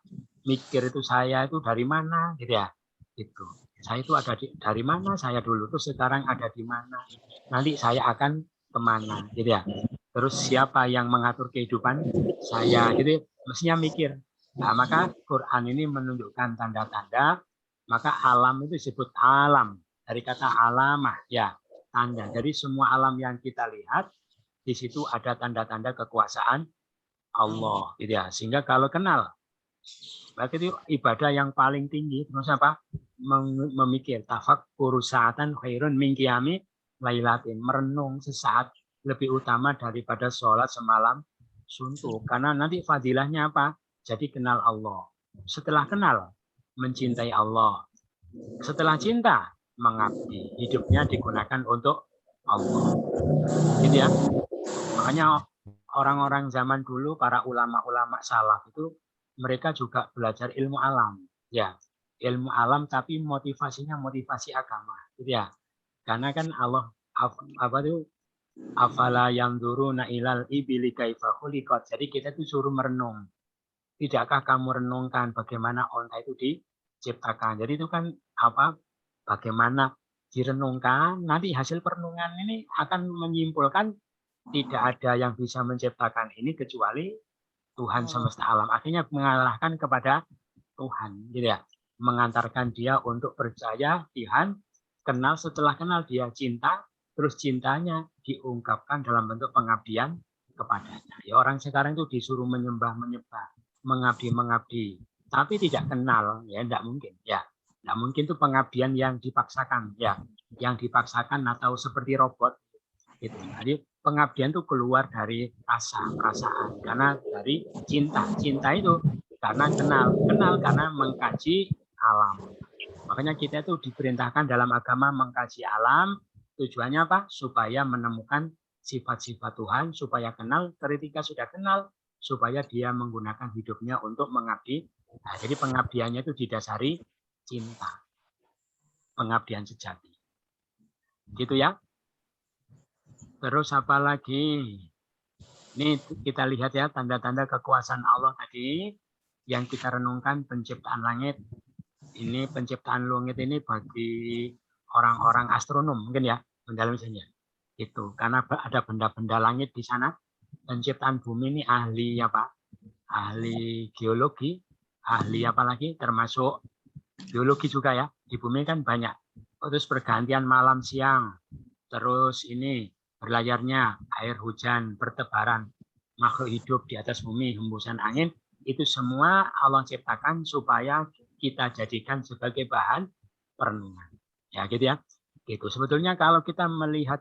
mikir itu saya itu dari mana gitu ya, itu saya itu ada dari mana saya dulu tuh sekarang ada di mana, nanti saya akan kemana gitu ya. Terus siapa yang mengatur kehidupan saya? Jadi mestinya mikir. Nah, maka Quran ini menunjukkan tanda-tanda. Maka alam itu disebut alam. Dari kata alamah, ya, tanda. Jadi semua alam yang kita lihat, di situ ada tanda-tanda kekuasaan Allah. Gitu ya. Sehingga kalau kenal, berarti itu ibadah yang paling tinggi. Terus apa? Memikir. Tafakkur sa'atan khairun min qiyami lailatin. Merenung sesaat lebih utama daripada sholat semalam suntuk. Karena nanti fadilahnya apa? Jadi kenal Allah. Setelah kenal, mencintai Allah. Setelah cinta, mengabdi. Hidupnya digunakan untuk Allah. Gitu ya. Makanya orang-orang zaman dulu, para ulama-ulama salaf itu, mereka juga belajar ilmu alam. Ya, ilmu alam tapi motivasinya motivasi agama. Gitu ya. Karena kan Allah, apa itu, afala yanzuruna ilal ibili kaifa khuliqat. Jadi kita itu suruh merenung. Tidakkah kamu renungkan bagaimana onta itu diciptakan? Jadi itu kan apa? Bagaimana direnungkan, nanti hasil perenungan ini akan menyimpulkan tidak ada yang bisa menciptakan ini kecuali Tuhan semesta alam. Akhirnya mengarahkan kepada Tuhan, gitu ya. Mengantarkan dia untuk percaya Tuhan, kenal, setelah kenal dia cinta, terus cintanya diungkapkan dalam bentuk pengabdian kepadanya. Ya, orang sekarang itu disuruh menyembah, mengabdi, tapi tidak kenal, ya tidak mungkin, ya. Tidak mungkin itu pengabdian yang dipaksakan, ya. Yang dipaksakan atau seperti robot, gitu. Jadi pengabdian itu keluar dari perasaan, karena dari cinta. Cinta itu karena kenal karena mengkaji alam. Makanya kita itu diperintahkan dalam agama mengkaji alam. Tujuannya apa? Supaya menemukan sifat-sifat Tuhan, supaya kenal. Ketika sudah kenal, supaya dia menggunakan hidupnya untuk mengabdi. Nah, jadi pengabdiannya itu didasari cinta. Pengabdian sejati. Gitu ya. Terus apa lagi? Ini kita lihat ya tanda-tanda kekuasaan Allah tadi yang kita renungkan, penciptaan langit. Ini penciptaan langit ini bagi orang-orang astronom mungkin ya, mendalaminya. Itu karena ada benda-benda langit di sana. Penciptaan bumi ini ahli apa? Ahli geologi, ahli apa lagi? Termasuk geologi juga ya. Di bumi kan banyak. Terus pergantian malam siang. Terus ini berlayarnya air hujan, bertebaran makhluk hidup di atas bumi, hembusan angin, itu semua Allah ciptakan supaya kita jadikan sebagai bahan perenungan. Ya gitu ya. Gitu. Sebetulnya kalau kita melihat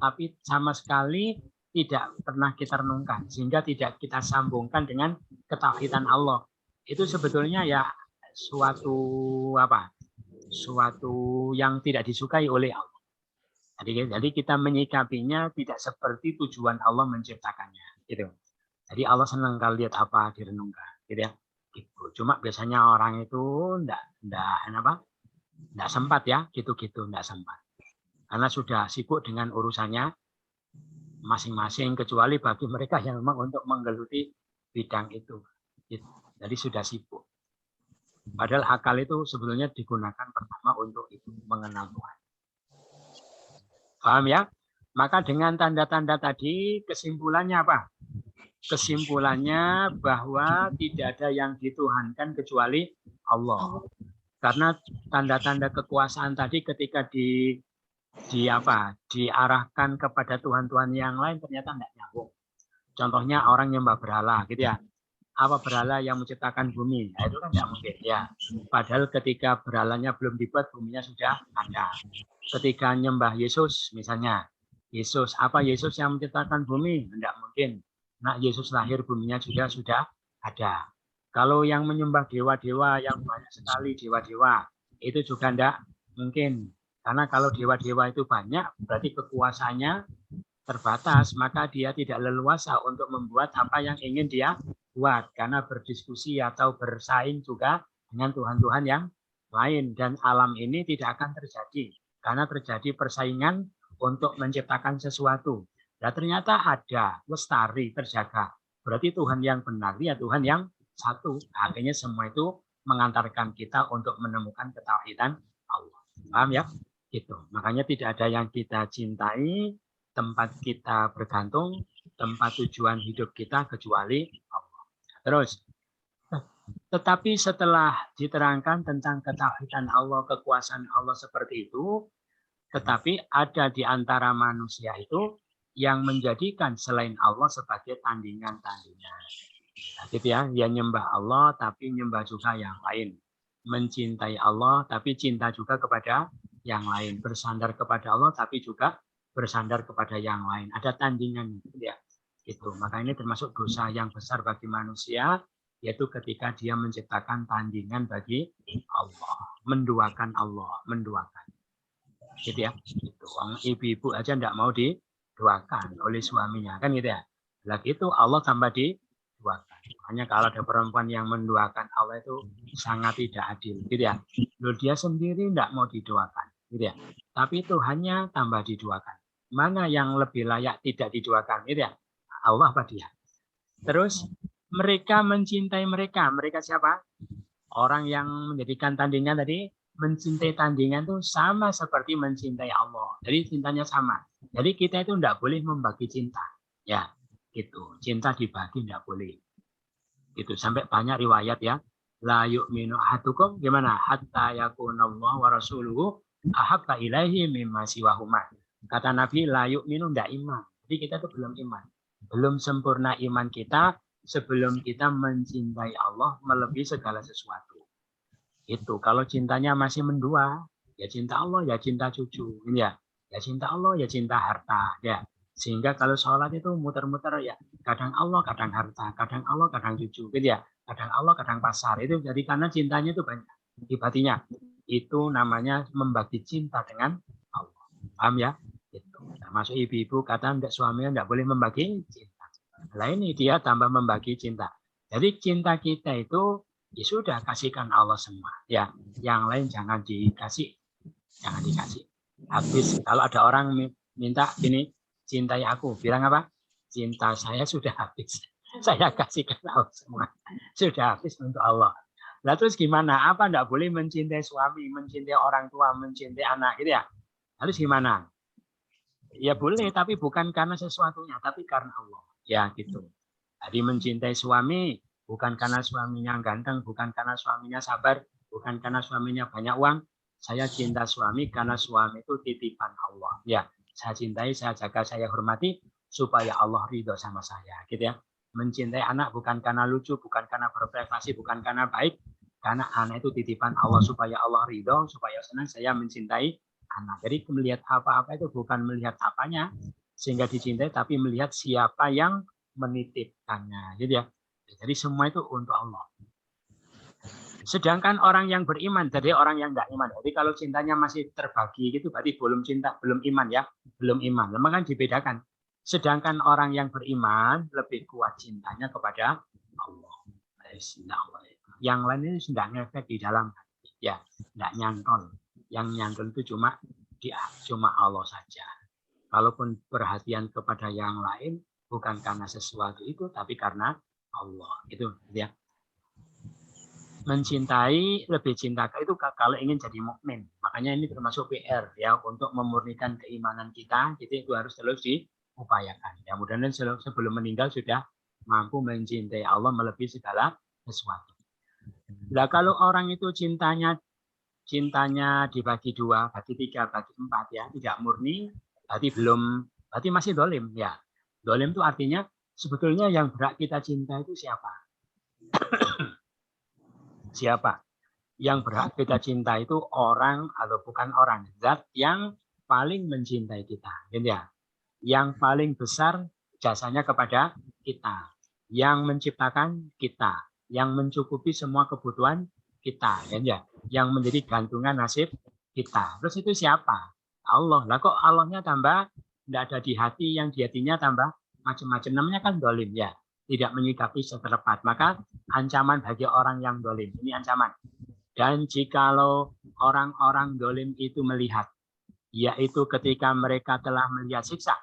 tapi sama sekali tidak pernah kita renungkan, sehingga tidak kita sambungkan dengan ketauhidan Allah. Itu sebetulnya ya suatu yang tidak disukai oleh Allah. Jadi kita menyikapinya tidak seperti tujuan Allah menciptakannya, gitu. Jadi Allah senang kalau lihat apa direnungkan, gitu ya. Gitu. Cuma biasanya orang itu enggak sempat ya, gitu-gitu enggak sempat. Karena sudah sibuk dengan urusannya masing-masing, kecuali bagi mereka yang memang untuk menggeluti bidang itu. Gitu. Jadi sudah sibuk. Padahal akal itu sebetulnya digunakan pertama untuk itu, mengenal Tuhan. Paham ya? Maka dengan tanda-tanda tadi kesimpulannya apa? Kesimpulannya bahwa tidak ada yang dituhankan kecuali Allah. Karena tanda-tanda kekuasaan tadi ketika diarahkan kepada Tuhan-Tuhan yang lain ternyata tidak nyambung. Contohnya orang nyembah berhala, gitu ya. Apa berhala yang menciptakan bumi? Nah, itu kan tidak mungkin ya. Padahal ketika berhalanya belum dibuat, buminya sudah ada. Ketika nyembah Yesus misalnya, apa Yesus yang menciptakan bumi? Tidak mungkin. Nah, Yesus lahir, buminya juga sudah ada. Kalau yang menyembah dewa-dewa yang banyak sekali dewa-dewa, itu juga tidak mungkin. Karena kalau dewa-dewa itu banyak, berarti kekuasaannya terbatas, maka dia tidak leluasa untuk membuat apa yang ingin dia buat, karena berdiskusi atau bersaing juga dengan Tuhan-Tuhan yang lain, dan alam ini tidak akan terjadi karena terjadi persaingan untuk menciptakan sesuatu. Nah, ternyata ada, lestari, terjaga. Berarti Tuhan yang benar ya Tuhan yang satu. Akhirnya semua itu mengantarkan kita untuk menemukan ketauhidan Allah. Paham ya? Gitu. Makanya tidak ada yang kita cintai tempat kita bergantung, tempat tujuan hidup kita kecuali Allah. Terus, tetapi setelah diterangkan tentang ketauhidan Allah, kekuasaan Allah seperti itu, tetapi ada di antara manusia itu yang menjadikan selain Allah sebagai tandingan-tandingan. Nah, gitu ya, dia nyembah Allah tapi nyembah juga yang lain. Mencintai Allah tapi cinta juga kepada yang lain. Bersandar kepada Allah tapi juga bersandar kepada yang lain. Ada tandingan ya. Itu. Maka ini termasuk dosa yang besar bagi manusia, yaitu ketika dia menciptakan tandingan bagi Allah, menduakan Allah, menduakan. Gitu ya. Itu. Ibu-ibu aja enggak mau diduakan oleh suaminya, kan gitu ya. Lagi itu Allah tambah diduakan. Hanya kalau ada perempuan yang menduakan Allah itu sangat tidak adil, gitu ya. Loh, dia sendiri enggak mau diduakan, gitu ya. Tapi itu hanya tambah diduakan. Mana yang lebih layak tidak diduakan, gitu ya. Allah apa dia? Terus mereka mencintai mereka. Mereka siapa? Orang yang menjadikan tandingan tadi, mencintai tandingan itu sama seperti mencintai Allah. Jadi cintanya sama. Jadi kita itu tidak boleh membagi cinta. Ya, gitu. Cinta dibagi tidak boleh. Itu sampai banyak riwayat ya. La yu'minu ahadukum gimana? Hatta yakunallahu wa rasuluhu ahabba ilaihi mimma siwahuma. Kata Nabi, la yu'minu tidak iman. Jadi kita itu belum iman. Belum sempurna iman kita sebelum kita mencintai Allah melebihi segala sesuatu. Itu kalau cintanya masih mendua, ya cinta Allah, ya cinta cucu, ya cinta Allah, ya cinta harta, ya. Sehingga kalau sholat itu muter-muter ya, kadang Allah, kadang harta, kadang Allah, kadang cucu, gitu ya. Kadang Allah, kadang pasar. Itu jadi karena cintanya itu banyak. Ibatinya itu namanya membagi cinta dengan Allah. Paham ya? Itu. Termasuk ibu-ibu kata enggak, suaminya enggak boleh membagi cinta. Nah ini dia tambah membagi cinta. Jadi cinta kita itu ya sudah kasihkan Allah semua. Ya, yang lain jangan dikasih, jangan dikasih. Habis kalau ada orang minta gini, cintai aku, bilang apa? Cinta saya sudah habis. Saya kasihkan Allah semua. Sudah habis untuk Allah. Nah terus gimana? Apa enggak boleh mencintai suami, mencintai orang tua, mencintai anak gitu ya? Harus gimana? Ya boleh, tapi bukan karena sesuatunya, tapi karena Allah. Ya gitu. Jadi mencintai suami bukan karena suaminya ganteng, bukan karena suaminya sabar, bukan karena suaminya banyak uang. Saya cinta suami karena suami itu titipan Allah. Ya, saya cintai, saya jaga, saya hormati supaya Allah ridho sama saya. Gitu ya. Mencintai anak bukan karena lucu, bukan karena berprestasi, bukan karena baik, karena anak itu titipan Allah supaya Allah ridho, supaya senang saya mencintai anak. Jadi melihat apa-apa itu bukan melihat apanya sehingga dicintai, tapi melihat siapa yang menitipkannya. Gitu ya. Jadi semua itu untuk Allah. Sedangkan orang yang beriman, jadi orang yang tidak iman. Jadi kalau cintanya masih terbagi gitu, berarti belum cinta, belum iman ya, belum iman. Memang kan dibedakan. Sedangkan orang yang beriman lebih kuat cintanya kepada Allah. Yang lain ini sudah ngefek di dalam hati. Ya, tidak nyantol. Yang nyantol itu cuma Allah saja. Kalaupun perhatian kepada yang lain bukan karena sesuatu itu, tapi karena Allah. Itu ya. Mencintai lebih cinta itu kalau ingin jadi mukmin. Makanya ini termasuk PR ya untuk memurnikan keimanan kita. Jadi itu harus terus diupayakan. Ya mudah-mudahan sebelum meninggal sudah mampu mencintai Allah melebihi segala sesuatu. Nah kalau orang itu cintanya dibagi 2, bagi 3, bagi 4 ya, tidak murni, berarti masih dolim ya. Dolim itu artinya sebetulnya yang berhak kita cinta itu siapa? Siapa? Yang berhak kita cinta itu orang atau bukan orang. Zat yang paling mencintai kita. Gitu ya? Yang paling besar jasanya kepada kita. Yang menciptakan kita. Yang mencukupi semua kebutuhan kita. Gitu ya? Yang menjadi gantungan nasib kita. Terus itu siapa? Allah. Lah kok Allahnya tambah tidak ada di hati, yang di hatinya tambah macam-macam. Namanya kan dolim ya. Tidak menyikapi setepat. Maka ancaman bagi orang yang dolim. Ini ancaman. Dan jikalau orang-orang dolim itu melihat, yaitu ketika mereka telah melihat siksa,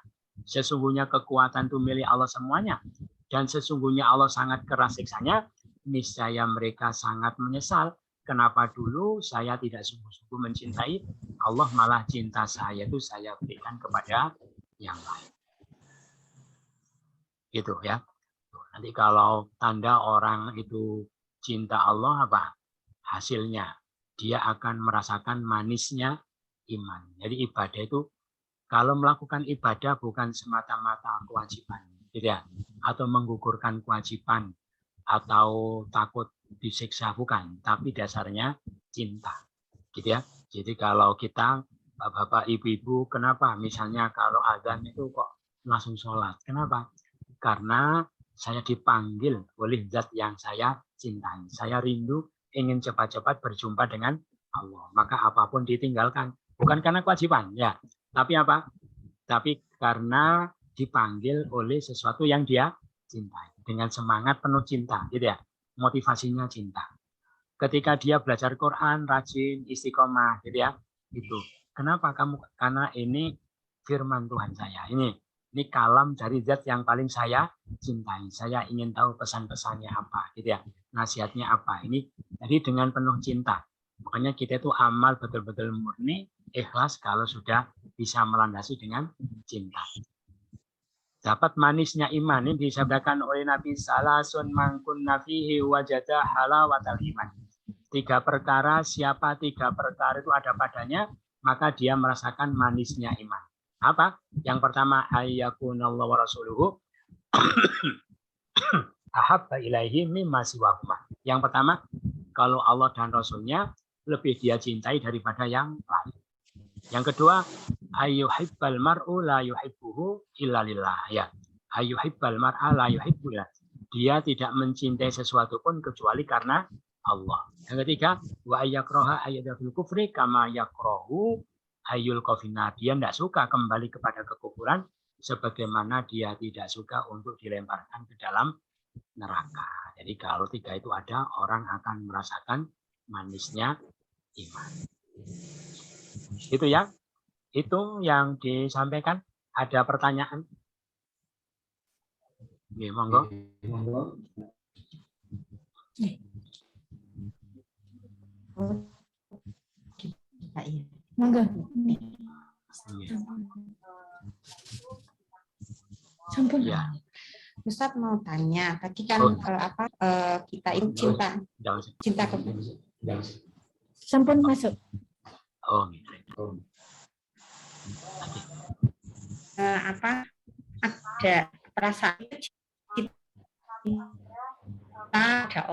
sesungguhnya kekuatan itu milik Allah semuanya, dan sesungguhnya Allah sangat keras siksanya, niscaya mereka sangat menyesal. Kenapa dulu saya tidak sungguh-sungguh mencintai Allah, malah cinta saya itu saya berikan kepada yang lain. Gitu ya. Nanti kalau tanda orang itu cinta Allah apa? Hasilnya dia akan merasakan manisnya iman. Jadi ibadah itu kalau melakukan ibadah bukan semata-mata kewajiban, gitu ya, atau menggugurkan kewajiban atau takut disiksa bukan, tapi dasarnya cinta, gitu ya. Jadi kalau kita bapak ibu-ibu, kenapa misalnya kalau azan itu kok langsung sholat? Kenapa? Karena saya dipanggil oleh zat yang saya cintai. Saya rindu ingin cepat-cepat berjumpa dengan Allah. Maka apapun ditinggalkan. Bukan karena kewajiban, ya. Tapi apa? Tapi karena dipanggil oleh sesuatu yang dia cintai. Dengan semangat penuh cinta, gitu ya. Motivasinya cinta. Ketika dia belajar Quran, rajin, istiqomah, gitu ya. Itu. Kenapa kamu? Karena ini firman Tuhan saya. Ini kalam dari zat yang paling saya cintai. Saya ingin tahu pesan-pesannya apa, gitu ya. Nasihatnya apa. Ini jadi dengan penuh cinta. Makanya kita itu amal betul-betul murni, ikhlas kalau sudah bisa melandasi dengan cinta. Dapat manisnya iman ini disabdakan oleh Nabi salasun mangkun nafihi wajada halawatal iman. 3 perkara, siapa 3 perkara itu ada padanya, maka dia merasakan manisnya iman. Apa? Yang pertama, ayyakunallahu wa rasuluhu ahabba ilaihi mimma siwahuma. Yang pertama, kalau Allah dan Rasulnya lebih dia cintai daripada yang lain. Yang kedua, ayyuhibbal mar'u la yuhibbuhu illa lillah. Ya, ayyuhibbal mar'a la yuhibbu illa. Dia tidak mencintai sesuatu pun kecuali karena Allah. Yang ketiga, wa ayyakraha ayyadul kufri kama yakrahu ayyul kafina. Dia tidak suka kembali kepada kekufuran sebagaimana dia tidak suka untuk dilemparkan ke dalam neraka. Jadi kalau 3 itu ada, orang akan merasakan manisnya iman. Itu ya. Itu yang disampaikan. Ada pertanyaan? Ya, monggo. Monggo. Sampun. Ya. Ustadz mau tanya, tadi kan kita itu cinta ke Sampun masuk. Oh, gitu. Ada perasaan kita ada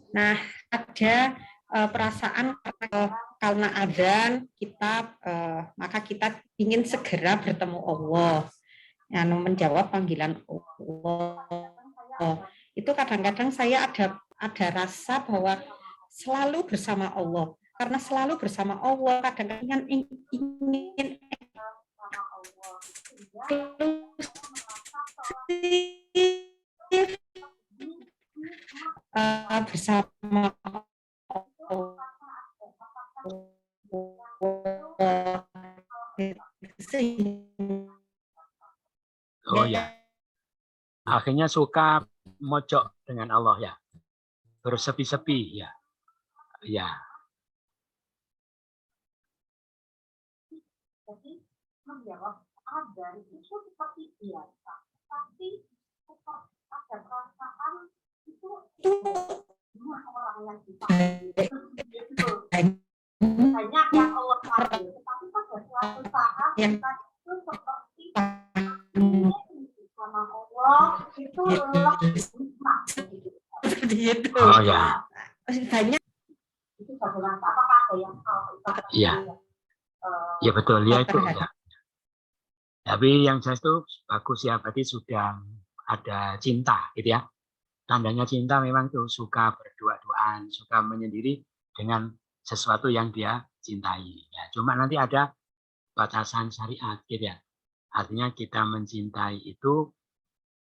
nah ada perasaan karena azan kita maka kita ingin segera bertemu Allah, yang menjawab panggilan Allah. Itu kadang-kadang saya ada rasa bahwa selalu bersama Allah. Karena selalu bersama Allah, kadang-kadang ingin bersama Allah. Oh ya. Akhirnya suka mojok dengan Allah ya. Bersepi-sepi ya. Ya. Jadi menjawab ada itu seperti biasa, tapi ada perasaan itu orang yang dipanggil itu banyak yang Allah panggil, tetapi pada suatu saat kita itu seperti sama Allah itu Gitu. Oh ya. Banyak itu bagaimana? Apakah ada yang Iya. Ya betul ya itu ya. Tapi yang jelas itu bagus ya, berarti sudah ada cinta gitu ya. Tandanya cinta memang tuh suka berdua-duaan, suka menyendiri dengan sesuatu yang dia cintai. Ya, cuma nanti ada batasan syariat gitu ya. Artinya kita mencintai itu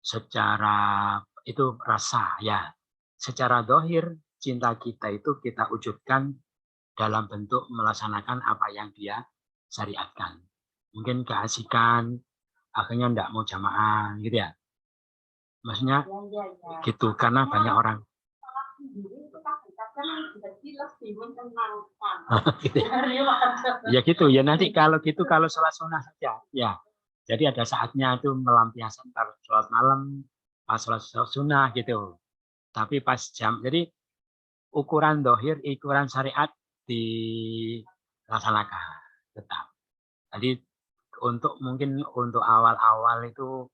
secara itu rasa ya. Secara zahir cinta kita itu kita wujudkan dalam bentuk melaksanakan apa yang dia syariatkan. Mungkin keasikan, akhirnya enggak mau jamaah gitu ya. Maksudnya gitu, karena banyak orang. Ya gitu ya, nanti kalau gitu kalau sholat sunnah saja ya. Jadi ada saatnya itu melampiaskan kalau sholat malam, pas sholat sunnah gitu. Tapi pas jam, jadi ukuran dohir, ukuran syariat dilaksanakan tetap. Jadi mungkin untuk awal-awal itu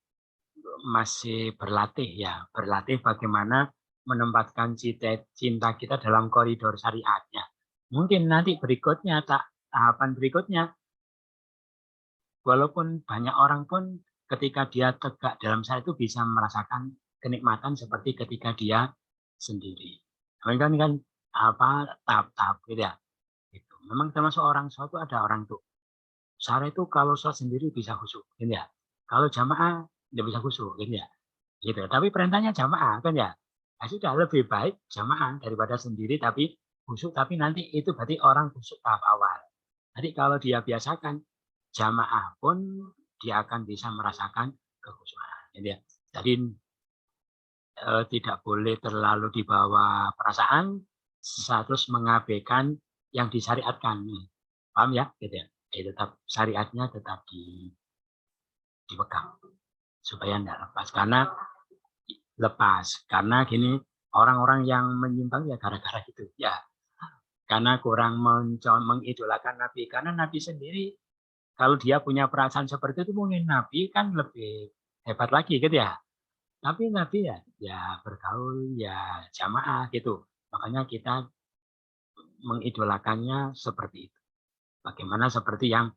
masih berlatih ya, berlatih bagaimana menempatkan cinta kita dalam koridor syariatnya. Mungkin nanti berikutnya, tahapan berikutnya, walaupun banyak orang pun ketika dia tegak dalam syariat itu bisa merasakan kenikmatan seperti ketika dia sendiri. Kan tahap-tahap gitu ya. Gitu. Memang termasuk orang sholat itu ada orang tuh. Syariat itu kalau sholat sendiri bisa khusyuk, gitu ya. Kalau jamaah tidak bisa khusyuk, gitu ya. Gitu. Tapi perintahnya jamaah kan ya. Nah, sudah lebih baik jamaah daripada sendiri tapi khusyuk, tapi nanti itu berarti orang khusyuk tahap awal. Jadi kalau dia biasakan jamaah pun dia akan bisa merasakan kekhusyukan. Gitu ya. Jadi tidak boleh terlalu dibawa perasaan, terus mengabaikan yang disyariatkan. Paham ya? Gitu ya. Tetap syariatnya tetap dipegang supaya tidak lepas, karena gini, orang-orang yang menyimpang ya gara-gara itu ya, karena kurang mengidolakan Nabi. Karena Nabi sendiri kalau dia punya perasaan seperti itu mungkin Nabi kan lebih hebat lagi gitu ya. Tapi Nabi ya bergaul ya jamaah gitu, makanya kita mengidolakannya seperti itu. Bagaimana seperti yang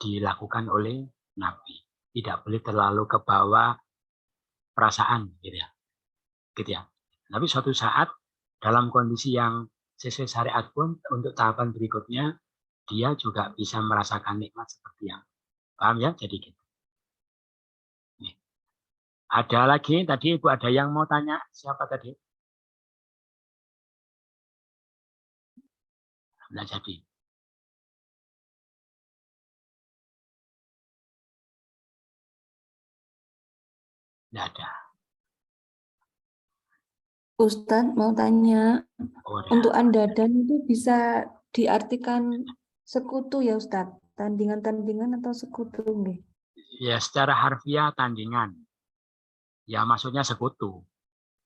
dilakukan oleh Nabi. Tidak boleh terlalu ke bawah perasaan gitu ya. Gitu ya. Tapi suatu saat dalam kondisi yang sesuai syariat pun untuk tahapan berikutnya dia juga bisa merasakan nikmat seperti yang paham ya. Jadi gitu. Nih. Ada lagi tadi Ibu ada yang mau tanya, siapa tadi? Nah, jadi. Tidak ada. Ustadz mau tanya, untuk andadan itu bisa diartikan sekutu ya Ustadz? Tandingan-tandingan atau sekutu? Nggih? Ya secara harfiah tandingan. Ya maksudnya sekutu.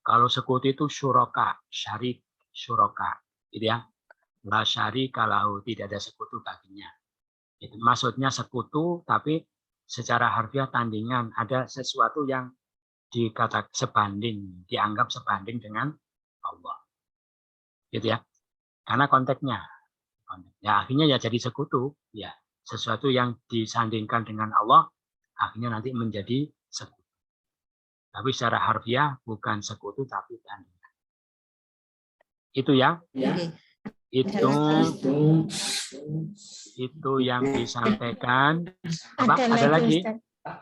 Kalau sekutu itu syuraka, syarik, syuraka. Gitu ya. La syarika lahu, tidak ada sekutu baginya. Itu maksudnya sekutu, tapi secara harfiah tandingan. Ada sesuatu yang dikatakan sebanding, dianggap sebanding dengan Allah. Gitu ya. Karena konteksnya. Ya akhirnya ya jadi sekutu. Ya, sesuatu yang disandingkan dengan Allah, akhirnya nanti menjadi sekutu. Tapi secara harfiah bukan sekutu, tapi tandingan. Itu ya. Itu yang disampaikan. Ada lagi?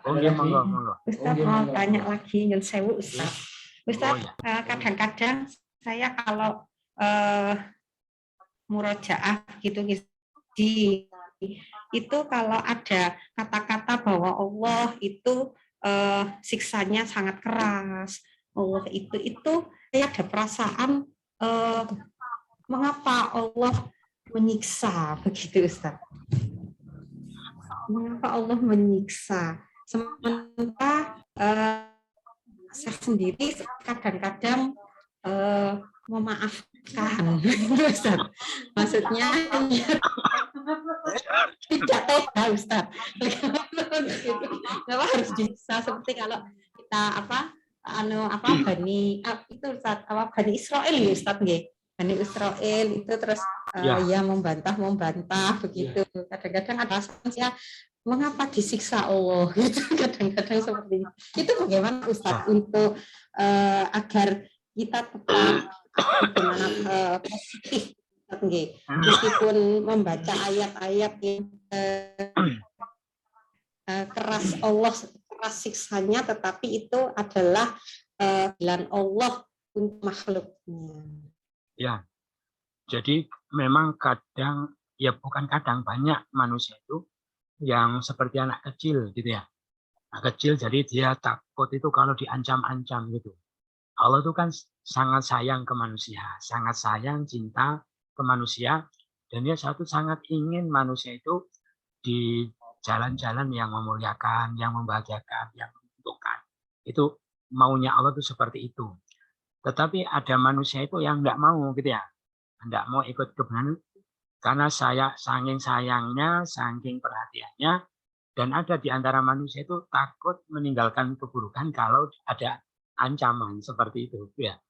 Oh iya, monggo. Ustaz mau tanya lagi, nyun sewu Ustaz. Ustaz, kadang-kadang saya kalau murojaah gitu itu kalau ada kata-kata bahwa Allah itu siksanya sangat keras, Allah itu saya ada perasaan mengapa Allah menyiksa begitu Ustaz? Mengapa Allah menyiksa? Sementara saya sendiri kadang-kadang memaafkan, Ustaz. Maksudnya tidak tega, Ustaz. Kenapa harus disiksa? Seperti kalau kita Bani itu Ustaz, Bani Israel ya Ustaz nggih. Bani Israel itu terus ya membantah begitu. Kadang-kadang ada saya mengapa disiksa Allah gitu, kadang-kadang seperti itu. Bagaimana Ustaz untuk agar kita tetap positif, meskipun membaca ayat-ayat yang keras Allah, keras siksanya, tetapi itu adalah pilihan Allah untuk makhluknya. Ya, jadi memang kadang, ya bukan kadang, banyak manusia itu yang seperti anak kecil gitu ya. Anak kecil jadi dia takut itu kalau diancam-ancam gitu. Allah itu kan sangat sayang ke manusia, sangat sayang, cinta ke manusia, dan dia sangat ingin manusia itu di jalan-jalan yang memuliakan, yang membahagiakan, yang menguntungkan. Itu maunya Allah itu seperti itu. Tetapi ada manusia itu yang enggak mau gitu ya. Enggak mau ikut kebenaran karena saking sayangnya, saking perhatiannya, dan ada di antara manusia itu takut meninggalkan keburukan kalau ada ancaman seperti itu ya.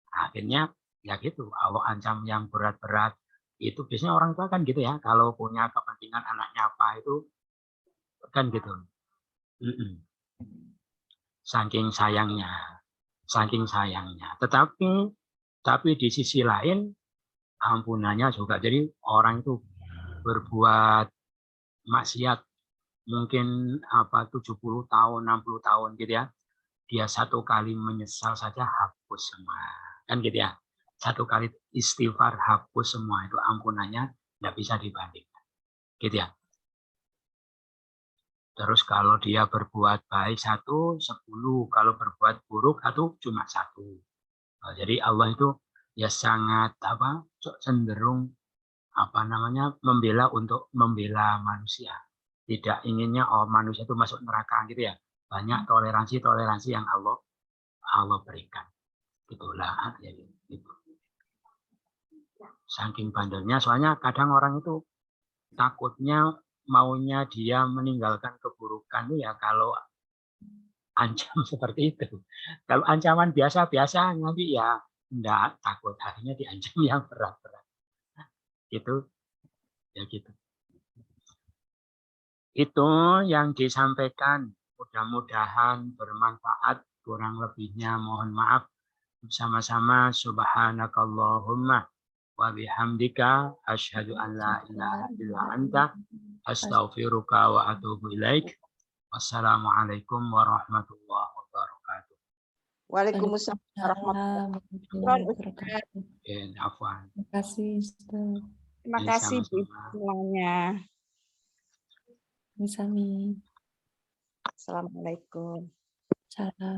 Akhirnya ya gitu, Allah ancam yang berat-berat. Itu biasanya orang tua kan gitu ya, kalau punya kepentingan anaknya apa itu kan gitu. Saking sayangnya. Tapi di sisi lain ampunannya juga. Jadi orang itu berbuat maksiat mungkin 70 tahun, 60 tahun gitu ya. Dia satu kali menyesal saja hapus semua. Kan gitu ya. Satu kali istighfar hapus semua, itu ampunannya tidak bisa dibandingkan. Gitu ya. Terus kalau dia berbuat baik 1, 10. Kalau berbuat buruk 1, cuma 1. Nah, jadi Allah itu ya sangat cenderung membela untuk membela manusia. Tidak inginnya manusia itu masuk neraka gitu ya. Banyak toleransi yang Allah berikan. Itulah jadi gitu. Saking bandelnya, soalnya kadang orang itu takutnya maunya dia meninggalkan keburukan ya kalau ancam seperti itu. Kalau ancaman biasa-biasa nanti ya enggak takut, akhirnya diancam yang berat-berat. Itu ya gitu. Itu yang disampaikan, mudah-mudahan bermanfaat, kurang lebihnya mohon maaf. Sama-sama subhanakallahumma wa bihamdika asyhadu an la ilaha illa anta astaghfiruka wa atubu ilaik. Wassalamualaikum warahmatullahi wabarakatuh. Waalaikumsalam warahmatullahi wabarakatuh. Afwan. Terima kasih, Ustaz. Terima kasih semuanya. Sami. Assalamualaikum. Salam.